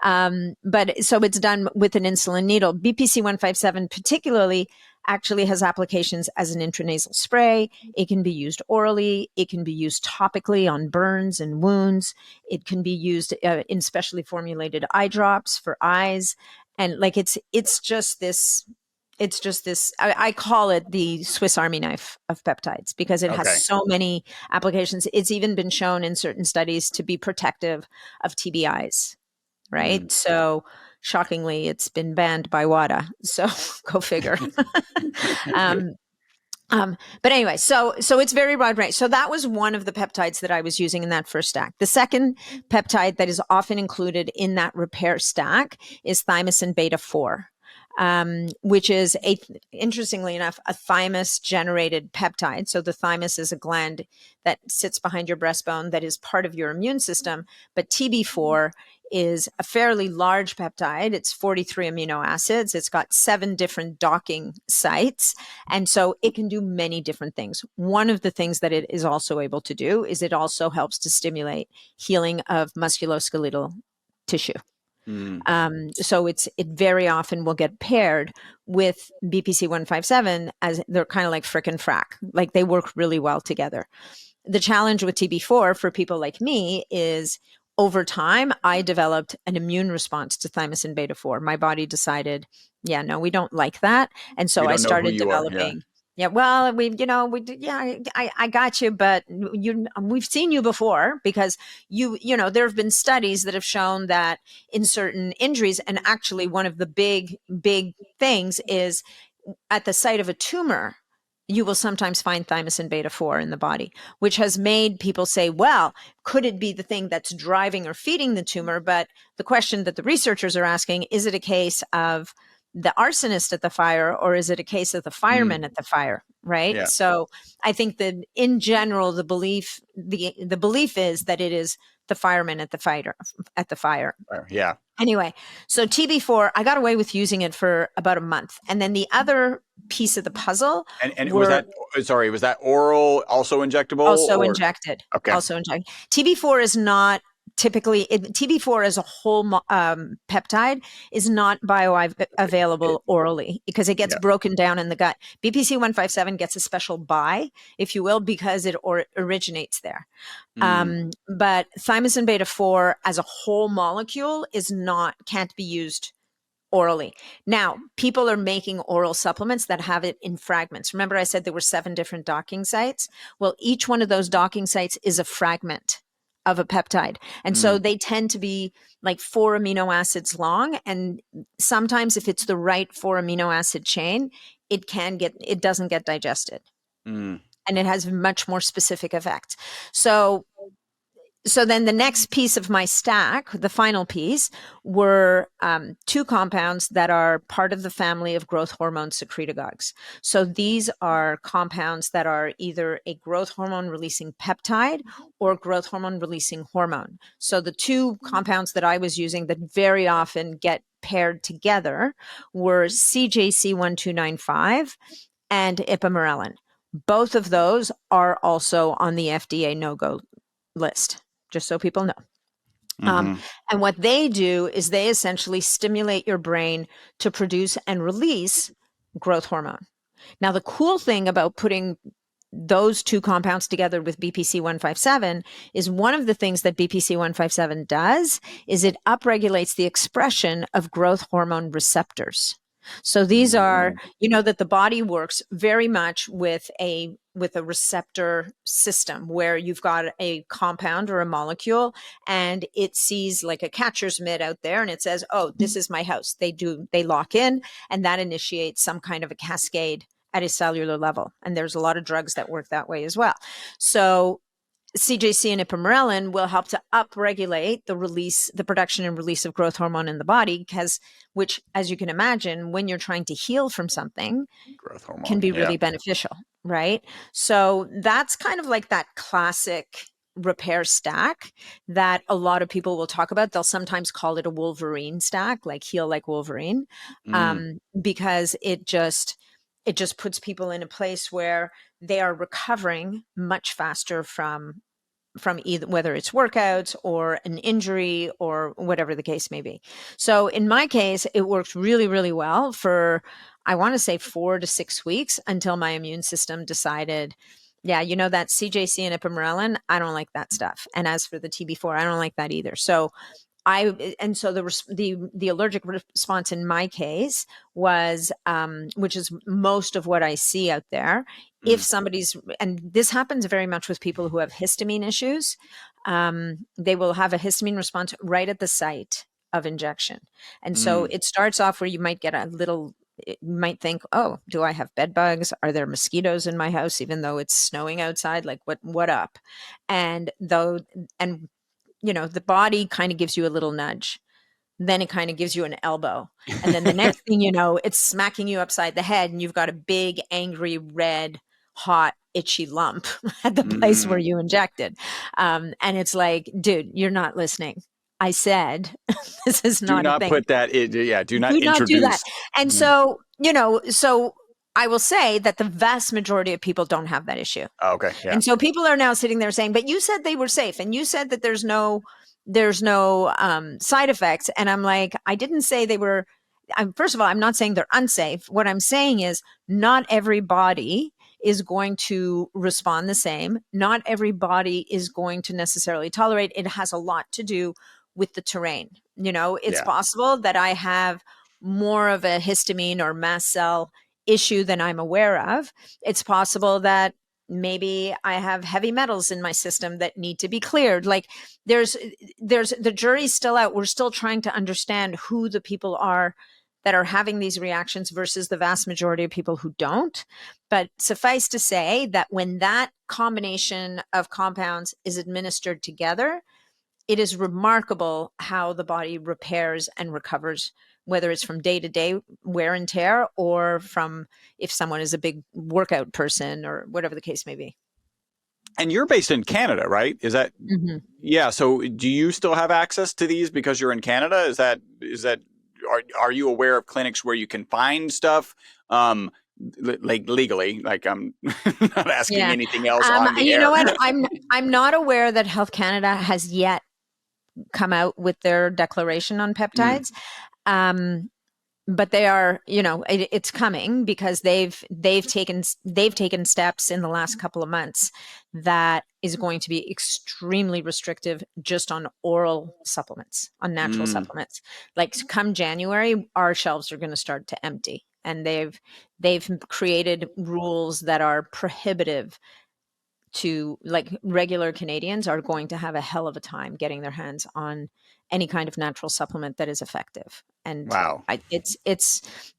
but so it's done with an insulin needle. BPC 157 particularly actually has applications as an intranasal spray. It can be used orally. It can be used topically on burns and wounds. It can be used in specially formulated eye drops for eyes. And like, it's just this, I call it the Swiss Army knife of peptides because it has so many applications. It's even been shown in certain studies to be protective of TBIs, right? So shockingly, it's been banned by WADA. So go figure. But anyway, so it's very broad range. So that was one of the peptides that I was using in that first stack. The second peptide that is often included in that repair stack is Thymosin Beta-4, which is interestingly enough, a thymus generated peptide. So the thymus is a gland that sits behind your breastbone that is part of your immune system, but TB4 is a fairly large peptide. It's 43 amino acids. It's got 7 different docking sites. And so it can do many different things. One of the things that it is also able to do is it also helps to stimulate healing of musculoskeletal tissue. So it very often will get paired with BPC 157 as they're kind of like frick and frack. Like they work really well together. The challenge with TB4 for people like me is over time, I developed an immune response to Thymosin Beta-4. My body decided, we don't like that. And so I started developing, Yeah, well, I got you, but we've seen you before because there have been studies that have shown that in certain injuries, and actually one of the big things is at the site of a tumor, you will sometimes find thymosin beta-4 in the body, which has made people say, well, could it be the thing that's driving or feeding the tumor? But the question that the researchers are asking, is it a case of the arsonist at the fire, or is it a case of the fireman at the fire? Right. Yeah. So I think that in general, the belief is that it is the fireman at the fire. Yeah. Anyway, so TB4, I got away with using it for about a month. And then the other piece of the puzzle and was that oral, also injectable? Also injected. Okay. Also injected. TB4 is not typically, TB4 as a whole peptide is not bioavailable orally because it gets broken down in the gut. BPC-157 gets a special buy, if you will, because it originates there. But thymosin beta-4 as a whole molecule can't be used orally. Now, people are making oral supplements that have it in fragments. Remember I said there were 7 different docking sites? Well, each one of those docking sites is a fragment of a peptide. And so they tend to be like 4 amino acids long. And sometimes if it's the right 4 amino acid chain, it doesn't get digested. And it has much more specific effects. So then the next piece of my stack, the final piece, were 2 compounds that are part of the family of growth hormone secretagogues. So these are compounds that are either a growth hormone releasing peptide or growth hormone releasing hormone. So the 2 compounds that I was using that very often get paired together were CJC-1295 and Ipamorelin. Both of those are also on the FDA no-go list, just so people know. And what they do is they essentially stimulate your brain to produce and release growth hormone. Now, the cool thing about putting those 2 compounds together with BPC-157 is one of the things that BPC-157 does is it upregulates the expression of growth hormone receptors. So these are, that the body works very much with a receptor system where you've got a compound or a molecule and it sees like a catcher's mitt out there and it says, oh, this is my house. They lock in and that initiates some kind of a cascade at a cellular level. And there's a lot of drugs that work that way as well. So CJC and Ipamorelin will help to upregulate the production and release of growth hormone in the body, which, as you can imagine, when you're trying to heal from something, growth hormone can be really beneficial, right? So that's kind of like that classic repair stack that a lot of people will talk about. They'll sometimes call it a Wolverine stack, like heal like Wolverine, because it just puts people in a place where they are recovering much faster from either, whether it's workouts or an injury or whatever the case may be. So in my case, it worked really, really well for, I want to say 4 to 6 weeks until my immune system decided, that CJC and Ipamorelin, I don't like that stuff. And as for the TB4, I don't like that either. So the allergic response in my case was, which is most of what I see out there. If and this happens very much with people who have histamine issues, they will have a histamine response right at the site of injection. And so it starts off where you might get you might think, oh, do I have bed bugs? Are there mosquitoes in my house, even though it's snowing outside? Like what up? And the body kind of gives you a little nudge. Then it kind of gives you an elbow. And then the next thing you know, it's smacking you upside the head and you've got a big, angry, red, hot, itchy lump at the place where you injected. And it's like, dude, you're not listening. I said, this is not a thing. Put that in. Yeah. Do not do that. And so I will say that the vast majority of people don't have that issue. Oh, okay. Yeah. And so people are now sitting there saying, but you said they were safe and you said that there's no side effects. And I'm like, I didn't say they were. First of all, I'm not saying they're unsafe. What I'm saying is not everybody is going to respond the same. Not everybody is going to necessarily tolerate. It has a lot to do with the terrain. It's possible that I have more of a histamine or mast cell issue that I'm aware of. It's possible that maybe I have heavy metals in my system that need to be cleared. Like there's the jury's still out. We're still trying to understand who the people are that are having these reactions versus the vast majority of people who don't. But suffice to say that when that combination of compounds is administered together, it is remarkable how the body repairs and recovers, whether it's from day to day wear and tear or from if someone is a big workout person or whatever the case may be. And you're based in Canada, right? Is that, yeah. So do you still have access to these because you're in Canada? Is that, are you aware of clinics where you can find stuff? Like legally, like I'm not asking anything else on the air. You know what? I'm not aware that Health Canada has yet come out with their declaration on peptides. But they are, it's coming because they've taken steps in the last couple of months that is going to be extremely restrictive just on oral supplements, on natural supplements. Like come January, our shelves are going to start to empty, and they've created rules that are prohibitive to, like, regular Canadians are going to have a hell of a time getting their hands on any kind of natural supplement that is effective. And wow,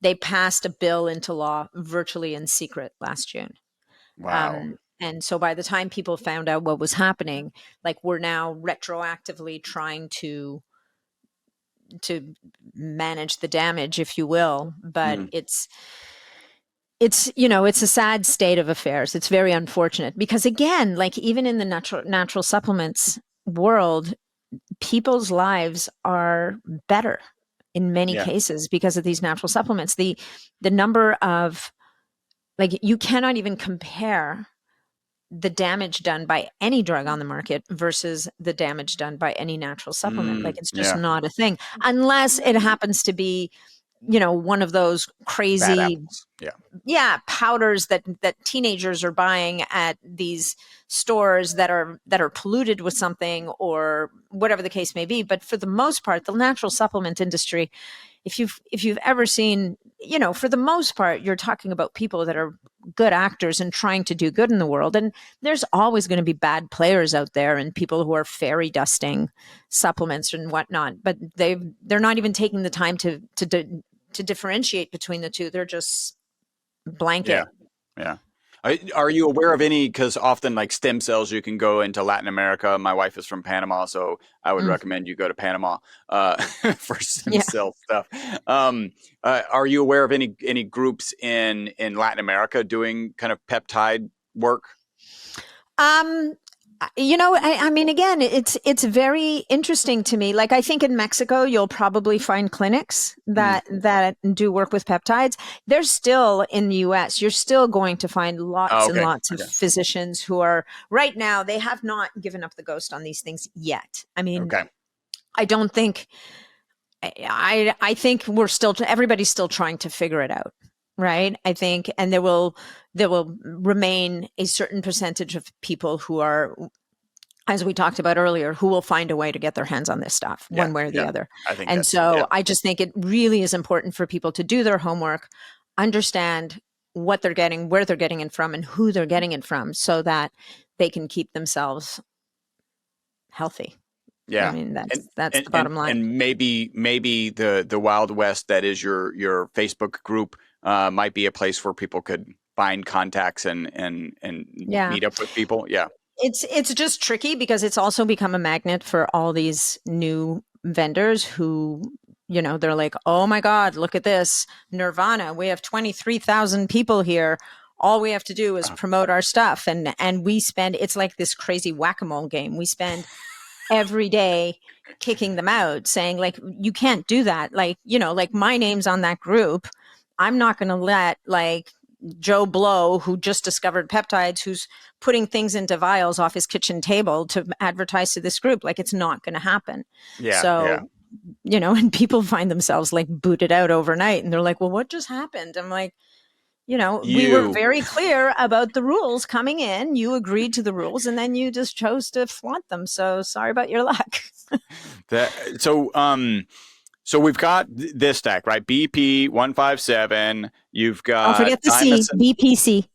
they passed a bill into law virtually in secret last June. Wow. And so by the time people found out what was happening, like, we're now retroactively trying to manage the damage, if you will. But it's a sad state of affairs. It's very unfortunate because, again, like, even in the natural supplements world, people's lives are better in many cases because of these natural supplements. The number of, like, you cannot even compare the damage done by any drug on the market versus the damage done by any natural supplement. Like, it's just not a thing unless it happens to be, one of those crazy powders that teenagers are buying at these stores that are polluted with something or whatever the case may be. But for the most part, the natural supplement industry, if you've ever seen, for the most part, you're talking about people that are good actors and trying to do good in the world. And there's always going to be bad players out there and people who are fairy dusting supplements and whatnot. But they're not even taking the time to differentiate between the two. They're just blanket. Yeah. Are you aware of any, because often, like, stem cells, you can go into Latin America. My wife is from Panama, so I would recommend you go to Panama for stem cell stuff. Are you aware of any groups in Latin America doing kind of peptide work? I mean, again, it's very interesting to me. Like, I think in Mexico, you'll probably find clinics that do work with peptides. There's still, in the US, you're still going to find lots and lots of physicians who are, right now, they have not given up the ghost on these things yet. I mean, I don't think, I think everybody's still trying to figure it out. Right. I think, and there will remain a certain percentage of people who are, as we talked about earlier, who will find a way to get their hands on this stuff one way or the other. I think I just think it really is important for people to do their homework, understand what they're getting, where they're getting it from, and who they're getting it from, so that they can keep themselves healthy. Yeah, I mean, that's the bottom line. And maybe the Wild West that is your Facebook group might be a place where people could find contacts and meet up with people. Yeah, it's just tricky because it's also become a magnet for all these new vendors who, they're like, oh my God, look at this Nirvana. We have 23,000 people here. All we have to do is promote our stuff, and we spend. It's like this crazy whack-a-mole game. We spend every day kicking them out, saying, like, you can't do that. Like, like, my name's on that group. I'm not going to let, like, Joe Blow, who just discovered peptides, who's putting things into vials off his kitchen table to advertise to this group. Like, it's not going to happen. And people find themselves, like, booted out overnight, and they're like, well, what just happened? I'm like, we were very clear about the rules coming in. You agreed to the rules, and then you just chose to flaunt them. So sorry about your luck. So we've got this stack, right? BP157. You've Don't got forget the C, thymosin. BPC.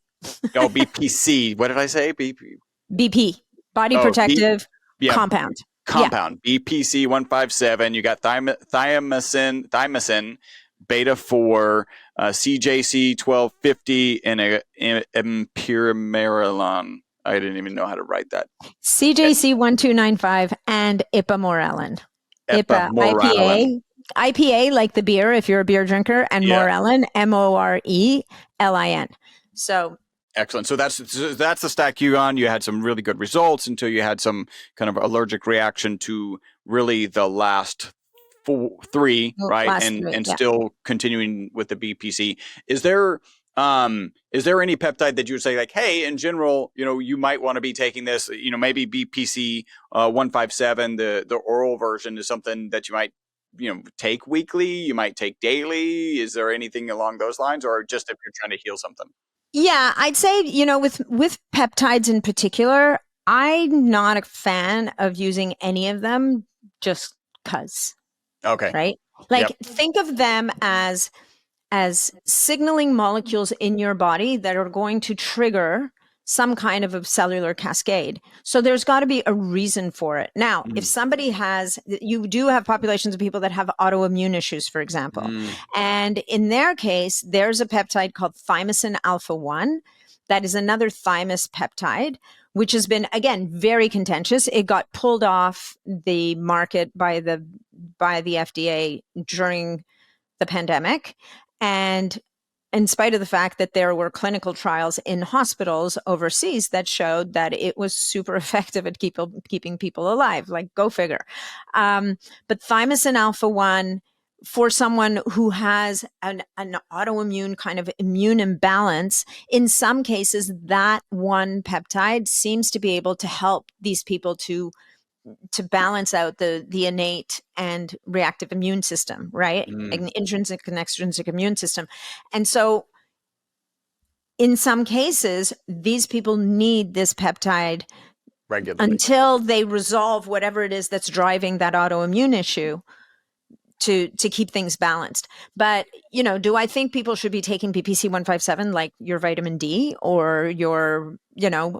Oh, BPC. What did I say? BP. BP, body Oh, protective yeah, compound. Yeah. compound. BPC157. You got thymosin beta-4, CJC-1250, and Ipamorelin. I didn't even know how to write that. CJC-1295 and Ipamorelin. Ipamorelin. IPA like the beer if you're a beer drinker, and Yeah. morelin, MORELIN. So Excellent. So that's the stack you on. You had some really good results until you had some kind of allergic reaction to really the last three, right? And yeah. still continuing with the BPC. Is there any peptide that you would say like, hey, in general, you might want to be taking this, maybe BPC 157, the oral version is something that you might take weekly, you might take daily. Is there anything along those lines, or just if you're trying to heal something? Yeah, I'd say, with peptides in particular, I'm not a fan of using any of them just because. Okay. Right? Like, think of them as signaling molecules in your body that are going to trigger some kind of a cellular cascade. So there's got to be a reason for it. Now, if somebody you do have populations of people that have autoimmune issues, for example, and in their case, there's a peptide called thymosin alpha-1 that is another thymus peptide, which has been, again, very contentious. It got pulled off the market by the FDA during the pandemic. And in spite of the fact that there were clinical trials in hospitals overseas that showed that it was super effective at keeping people alive, like, go figure. But thymosin alpha-1, for someone who has an autoimmune kind of immune imbalance, in some cases, that one peptide seems to be able to help these people to balance out the innate and reactive immune system, right? An intrinsic and extrinsic immune system. And so in some cases, these people need this peptide regularly until they resolve whatever it is that's driving that autoimmune issue to keep things balanced. But, do I think people should be taking BPC 157 like your vitamin D or your,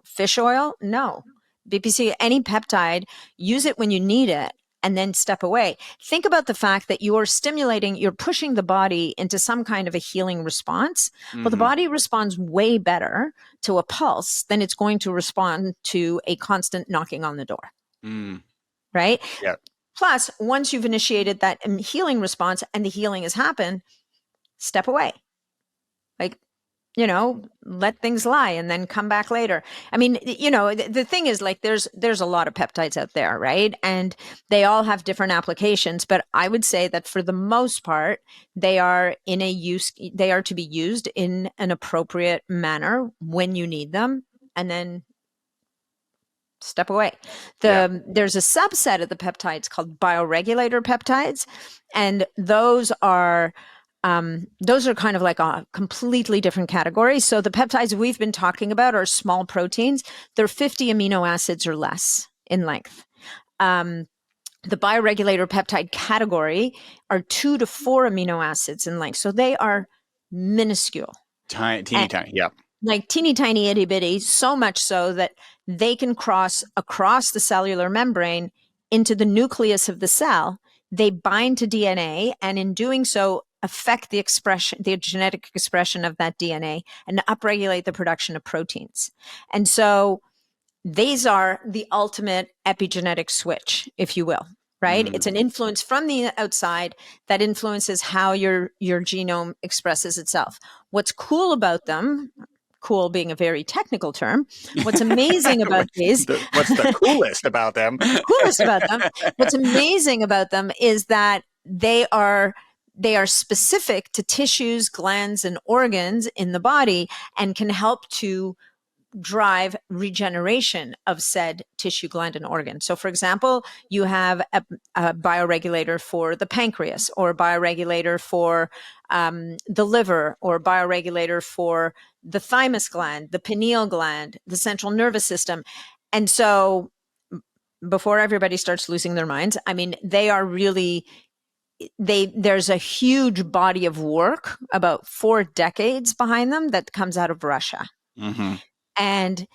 fish oil? No. BPC, any peptide, use it when you need it and then step away. Think about the fact that you're pushing the body into some kind of a healing response. Well, the body responds way better to a pulse than it's going to respond to a constant knocking on the door. Right? Yeah. Plus, once you've initiated that healing response and the healing has happened, step away. Like, let things lie and then come back later. I mean, the thing is, like, there's a lot of peptides out there, right? And they all have different applications, but I would say that for the most part, they are to be used in an appropriate manner when you need them, and then step away. There's a subset of the peptides called bioregulator peptides, and those are kind of like a completely different category. So the peptides we've been talking about are small proteins. They're 50 amino acids or less in length. The bioregulator peptide category are 2 to 4 amino acids in length. So they are minuscule. Teeny tiny, yeah. Like teeny tiny itty bitty, so much so that they can cross across the cellular membrane into the nucleus of the cell. They bind to DNA, and in doing so, affect the genetic expression of that DNA and upregulate the production of proteins. And so these are the ultimate epigenetic switch, if you will, right? It's an influence from the outside that influences how your genome expresses itself. What's cool about them, cool being a very technical term, what's amazing about these... What's the coolest about them? What's amazing about them is that they are specific to tissues, glands, and organs in the body and can help to drive regeneration of said tissue, gland, and organ. So, for example, you have a bioregulator for the pancreas, or a bioregulator for the liver, or a bioregulator for the thymus gland, the pineal gland, the central nervous system. And so, before everybody starts losing their minds, I mean, they are really there's a huge body of work, about 4 decades behind them, that comes out of Russia. Mm-hmm. And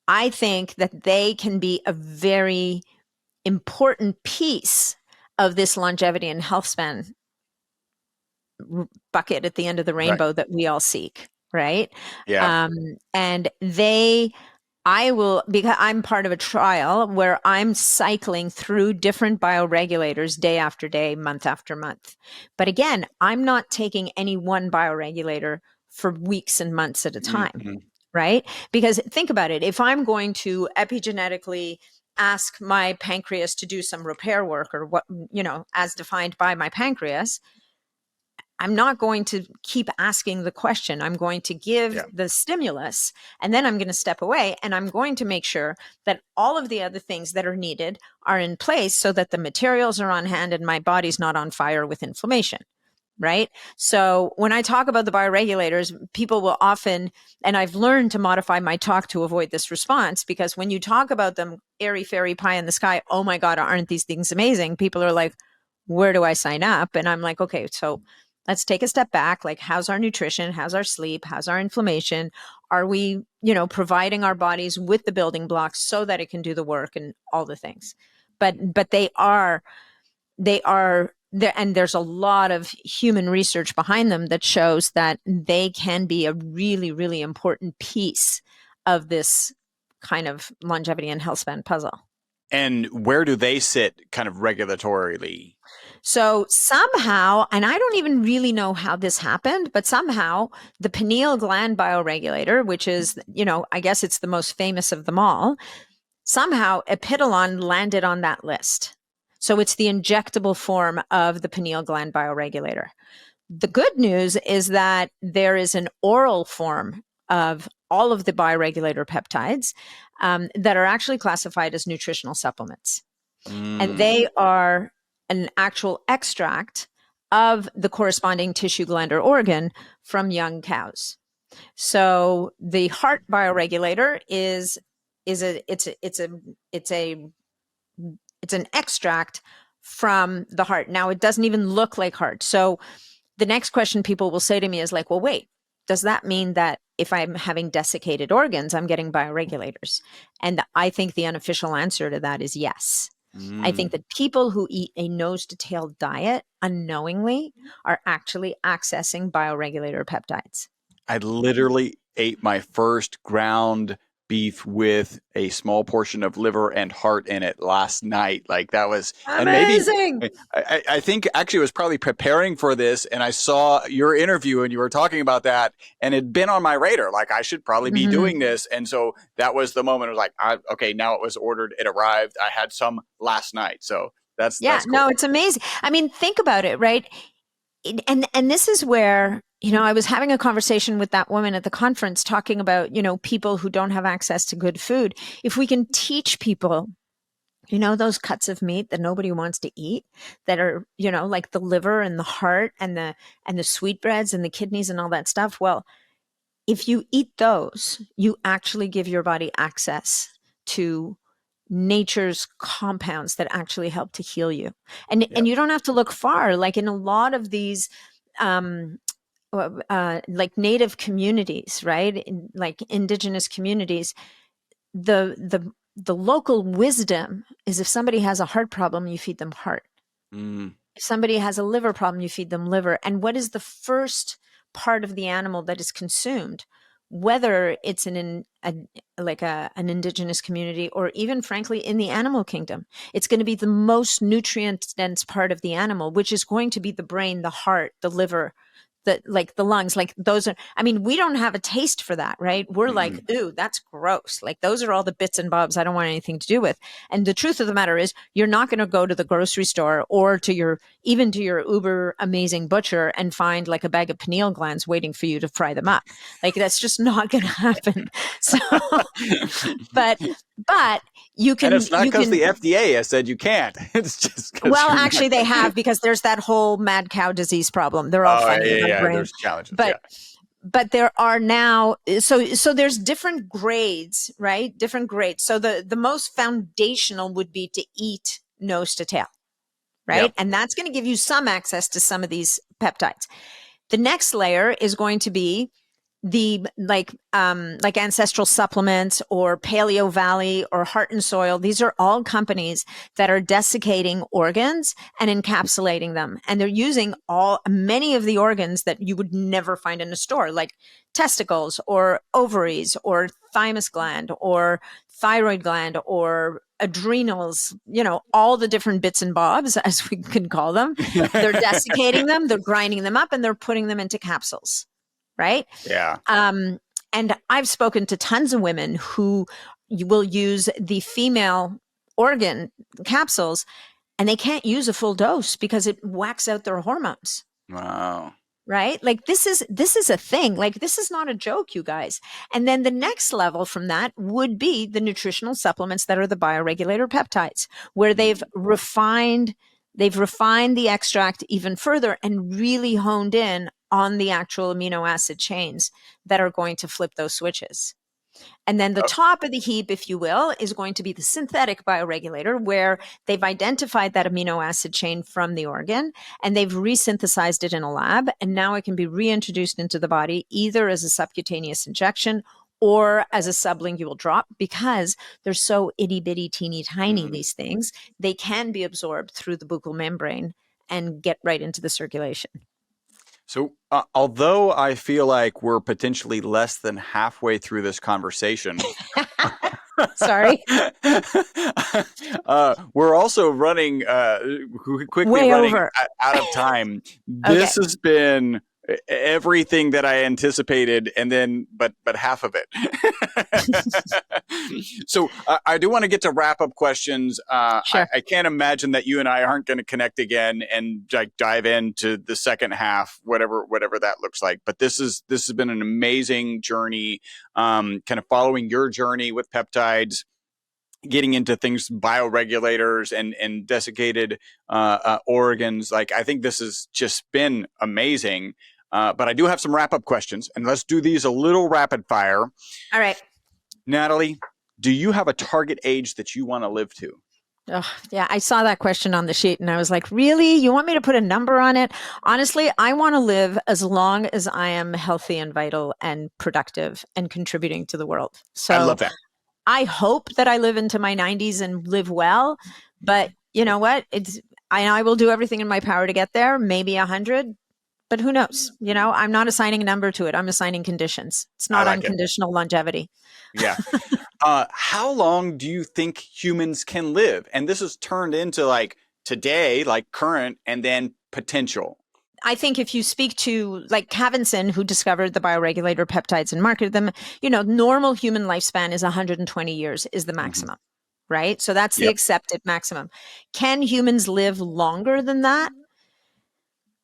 I think that they can be a very important piece of this longevity and health span bucket at the end of the rainbow that we all seek, right? Yeah. And because I'm part of a trial where I'm cycling through different bioregulators day after day, month after month. But again, I'm not taking any one bioregulator for weeks and months at a time, Mm-hmm. right? Because think about it. If I'm going to epigenetically ask my pancreas to do some repair work, or what, as defined by my pancreas, I'm not going to keep asking the question. I'm going to give the stimulus, and then I'm going to step away, and I'm going to make sure that all of the other things that are needed are in place so that the materials are on hand and my body's not on fire with inflammation. Right? So when I talk about the bioregulators, people will often, and I've learned to modify my talk to avoid this response, because when you talk about them, airy fairy pie in the sky, oh my God, aren't these things amazing? People are like, where do I sign up? And I'm like, okay, so let's take a step back. Like, how's our nutrition? How's our sleep? How's our inflammation? Are we, providing our bodies with the building blocks so that it can do the work and all the things? But they are there, and there's a lot of human research behind them that shows that they can be a really, really important piece of this kind of longevity and health span puzzle. And where do they sit kind of regulatorily? So somehow, and I don't even really know how this happened, but somehow the pineal gland bioregulator, which is, I guess it's the most famous of them all, somehow epidolon landed on that list. So it's the injectable form of the pineal gland bioregulator. The good news is that there is an oral form of all of the bioregulator peptides that are actually classified as nutritional supplements. And they are an actual extract of the corresponding tissue, gland, or organ from young cows. So the heart bioregulator is an extract from the heart. Now, it doesn't even look like heart. So the next question people will say to me is like, well, wait, does that mean that if I'm having desiccated organs, I'm getting bioregulators? And I think the unofficial answer to that is yes. I think that people who eat a nose to tail diet unknowingly are actually accessing bioregulator peptides. I literally ate my first ground beef with a small portion of liver and heart in it last night. Like, that was amazing. And maybe I think actually I was probably preparing for this, and I saw your interview and you were talking about that, and it'd been on my radar. Like, I should probably be doing this. And so that was the moment. I was like, okay, now it was ordered. It arrived. I had some last night. So that's cool. No, it's amazing. I mean, think about it, right? And this is where, I was having a conversation with that woman at the conference talking about, people who don't have access to good food. If we can teach people, those cuts of meat that nobody wants to eat, that are, like the liver and the heart and the sweetbreads and the kidneys and all that stuff. Well, if you eat those, you actually give your body access to nature's compounds that actually help to heal you. And you don't have to look far. Like, in a lot of these, like native communities, right? Like indigenous communities, the local wisdom is, if somebody has a heart problem, you feed them heart. If somebody has a liver problem, you feed them liver. And what is the first part of the animal that is consumed? Whether it's an indigenous community, or even frankly in the animal kingdom, it's going to be the most nutrient dense part of the animal, which is going to be the brain, the heart, the liver, the lungs. Like, those are, I mean, we don't have a taste for that, right? We're like, ooh, that's gross. Like, those are all the bits and bobs I don't want anything to do with. And the truth of the matter is, you're not going to go to the grocery store or to your uber amazing butcher and find like a bag of pineal glands waiting for you to fry them up. Like, that's just not going to happen. So, but you can. And it's not because the FDA has said you can't. It's just well, actually, they have, because there's that whole mad cow disease problem. They're all funny. Yeah, there's challenges. But there are now, so there's different grades, right? Different grades. So the most foundational would be to eat nose to tail, right? Yep. And that's going to give you some access to some of these peptides. The next layer is going to be the like Ancestral Supplements or Paleo Valley or Heart and Soil. These are all companies that are desiccating organs and encapsulating them. And they're using many of the organs that you would never find in a store, like testicles or ovaries or thymus gland or thyroid gland or adrenals, all the different bits and bobs, as we can call them. They're desiccating them, they're grinding them up, and they're putting them into capsules. Right? Yeah. And I've spoken to tons of women who will use the female organ capsules, and they can't use a full dose because it whacks out their hormones. Wow. Right? Like this is a thing. Like this is not a joke, you guys. And then the next level from that would be the nutritional supplements that are the bioregulator peptides, where they've refined the extract even further and really honed in on the actual amino acid chains that are going to flip those switches. And then the top of the heap, if you will, is going to be the synthetic bioregulator, where they've identified that amino acid chain from the organ and they've resynthesized it in a lab. And now it can be reintroduced into the body either as a subcutaneous injection or as a sublingual drop, because they're so itty bitty, teeny tiny, these things, they can be absorbed through the buccal membrane and get right into the circulation. So although I feel like we're potentially less than halfway through this conversation, Sorry. We're also running quickly Way running over. out of time. This has been everything that I anticipated, and then but half of it. So I do want to get to wrap up questions. Sure. I can't imagine that you and I aren't going to connect again and like dive into the second half, whatever that looks like. But this has been an amazing journey, kind of following your journey with peptides, getting into things, bioregulators and desiccated organs. Like, I think this has just been amazing. But I do have some wrap-up questions, and let's do these a little rapid fire. All right. Natalie, do you have a target age that you want to live to? Oh, yeah, I saw that question on the sheet and I was like, really? You want me to put a number on it? Honestly, I want to live as long as I am healthy and vital and productive and contributing to the world. So I love that. I hope that I live into my 90s and live well, but you know what? I will do everything in my power to get there, maybe 100, but who knows? I'm not assigning a number to it. I'm assigning conditions. It's not unconditional longevity. Yeah. How long do you think humans can live? And this is turned into like today, like current, and then potential. I think if you speak to like Cavinson, who discovered the bioregulator peptides and marketed them, normal human lifespan is 120 years is the maximum, right? So that's the accepted maximum. Can humans live longer than that?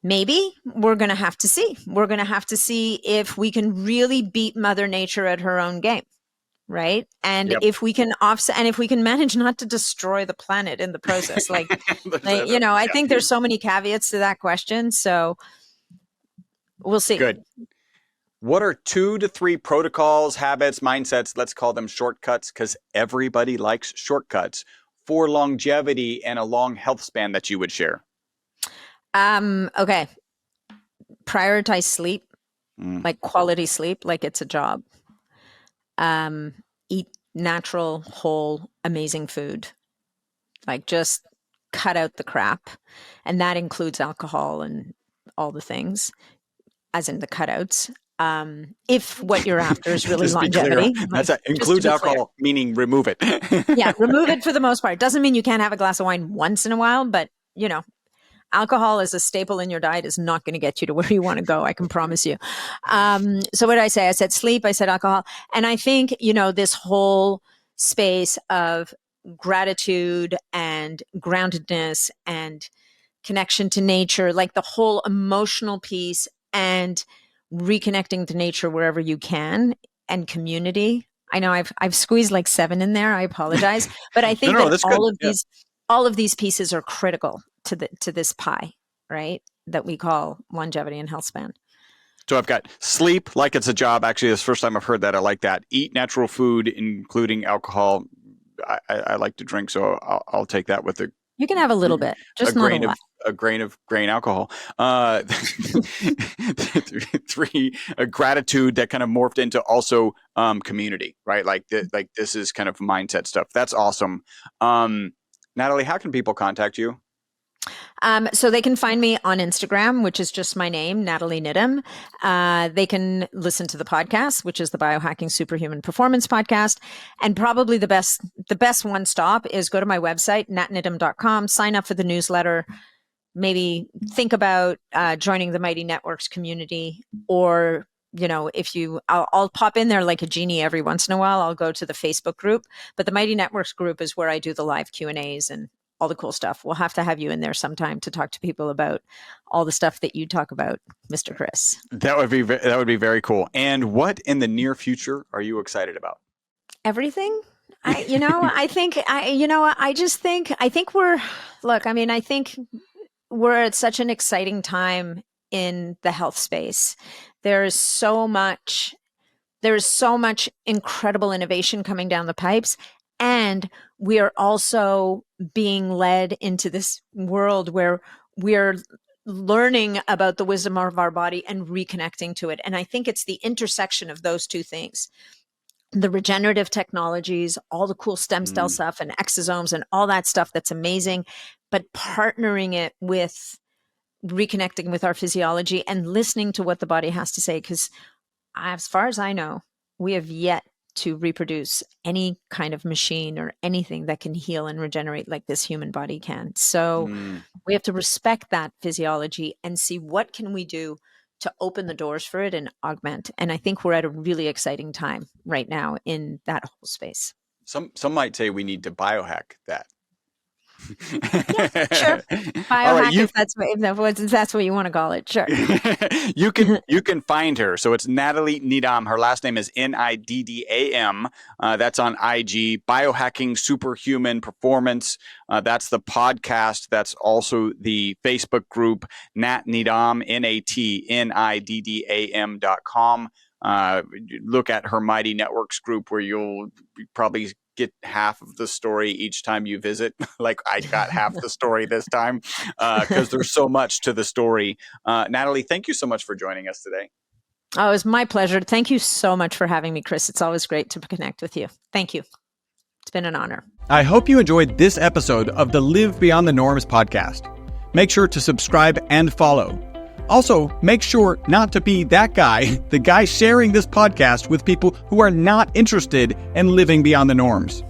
Maybe. We're going to have to see. We're going to have to see if we can really beat Mother Nature at her own game. Right. And if we can offset and if we can manage not to destroy the planet in the process, I think there's so many caveats to that question. So we'll see. Good. What are 2 to 3 protocols, habits, mindsets? Let's call them shortcuts, because everybody likes shortcuts for longevity and a long health span that you would share. Okay. Prioritize sleep, like quality sleep, like it's a job. Eat natural, whole, amazing food. Like just cut out the crap. And that includes alcohol and all the things, as in the cutouts. If what you're after is really longevity. Includes alcohol, meaning remove it. Yeah, remove it for the most part. Doesn't mean you can't have a glass of wine once in a while, but alcohol as a staple in your diet is not going to get you to where you want to go. I can promise you. So what did I say? I said sleep, I said alcohol. And I think, this whole space of gratitude and groundedness and connection to nature, like the whole emotional piece and reconnecting to nature wherever you can, and community. I know I've squeezed like 7 in there. I apologize. But I think all of these pieces are critical to this pie, right? That we call longevity and health span. So I've got sleep like it's a job. Actually, this is the first time I've heard that. I like that. Eat natural food, including alcohol. I like to drink, so I'll take that with a You can have a little bit, just not a lot. A grain of grain alcohol. 3, gratitude that kind of morphed into also community, right? Like this is kind of mindset stuff. That's awesome. Nathalie, how can people contact you? So they can find me on Instagram, which is just my name, Nathalie Niddam. They can listen to the podcast, which is the Biohacking Superhuman Performance Podcast. And probably the best one stop is go to my website, natniddam.com, sign up for the newsletter, maybe think about joining the Mighty Networks community, or I'll pop in there like a genie every once in a while. I'll go to the Facebook group, but the Mighty Networks group is where I do the live Q&As and all the cool stuff. We'll have to have you in there sometime to talk to people about all the stuff that you talk about, Mr. Chris. That would be very cool. And what in the near future are you excited about? Everything. I think we're at such an exciting time in the health space. There is so much incredible innovation coming down the pipes. And we are also being led into this world where we're learning about the wisdom of our body and reconnecting to it. And I think it's the intersection of those two things. The regenerative technologies, all the cool stem cell stuff and exosomes and all that stuff that's amazing, but partnering it with reconnecting with our physiology and listening to what the body has to say. Because as far as I know, we have yet to reproduce any kind of machine or anything that can heal and regenerate like this human body can. So we have to respect that physiology and see what can we do to open the doors for it and augment. And I think we're at a really exciting time right now in that whole space. Some might say we need to biohack that. Yeah, sure. Biohack, if that's what you want to call it. Sure. You can find her. So it's Nathalie Niddam. Her last name is Niddam. That's on IG. Biohacking Superhuman Performance. That's the podcast. That's also the Facebook group, Nat Niddam, NatNiddam.com. Look at her Mighty Networks group, where you'll probably get half of the story each time you visit. Like I got half the story this time, because there's so much to the story. Nathalie, thank you so much for joining us today. Oh, it was my pleasure. Thank you so much for having me, Chris. It's always great to connect with you. Thank you. It's been an honor. I hope you enjoyed this episode of the Live Beyond the Norms podcast. Make sure to subscribe and follow. Also, make sure not to be that guy, the guy sharing this podcast with people who are not interested in living beyond the norms.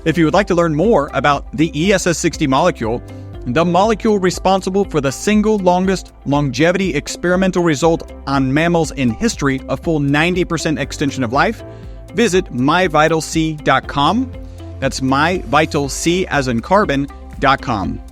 If you would like to learn more about the ESS60 molecule, the molecule responsible for the single longest longevity experimental result on mammals in history, a full 90% extension of life, visit myvitalc.com. That's myvitalc as in carbon.com.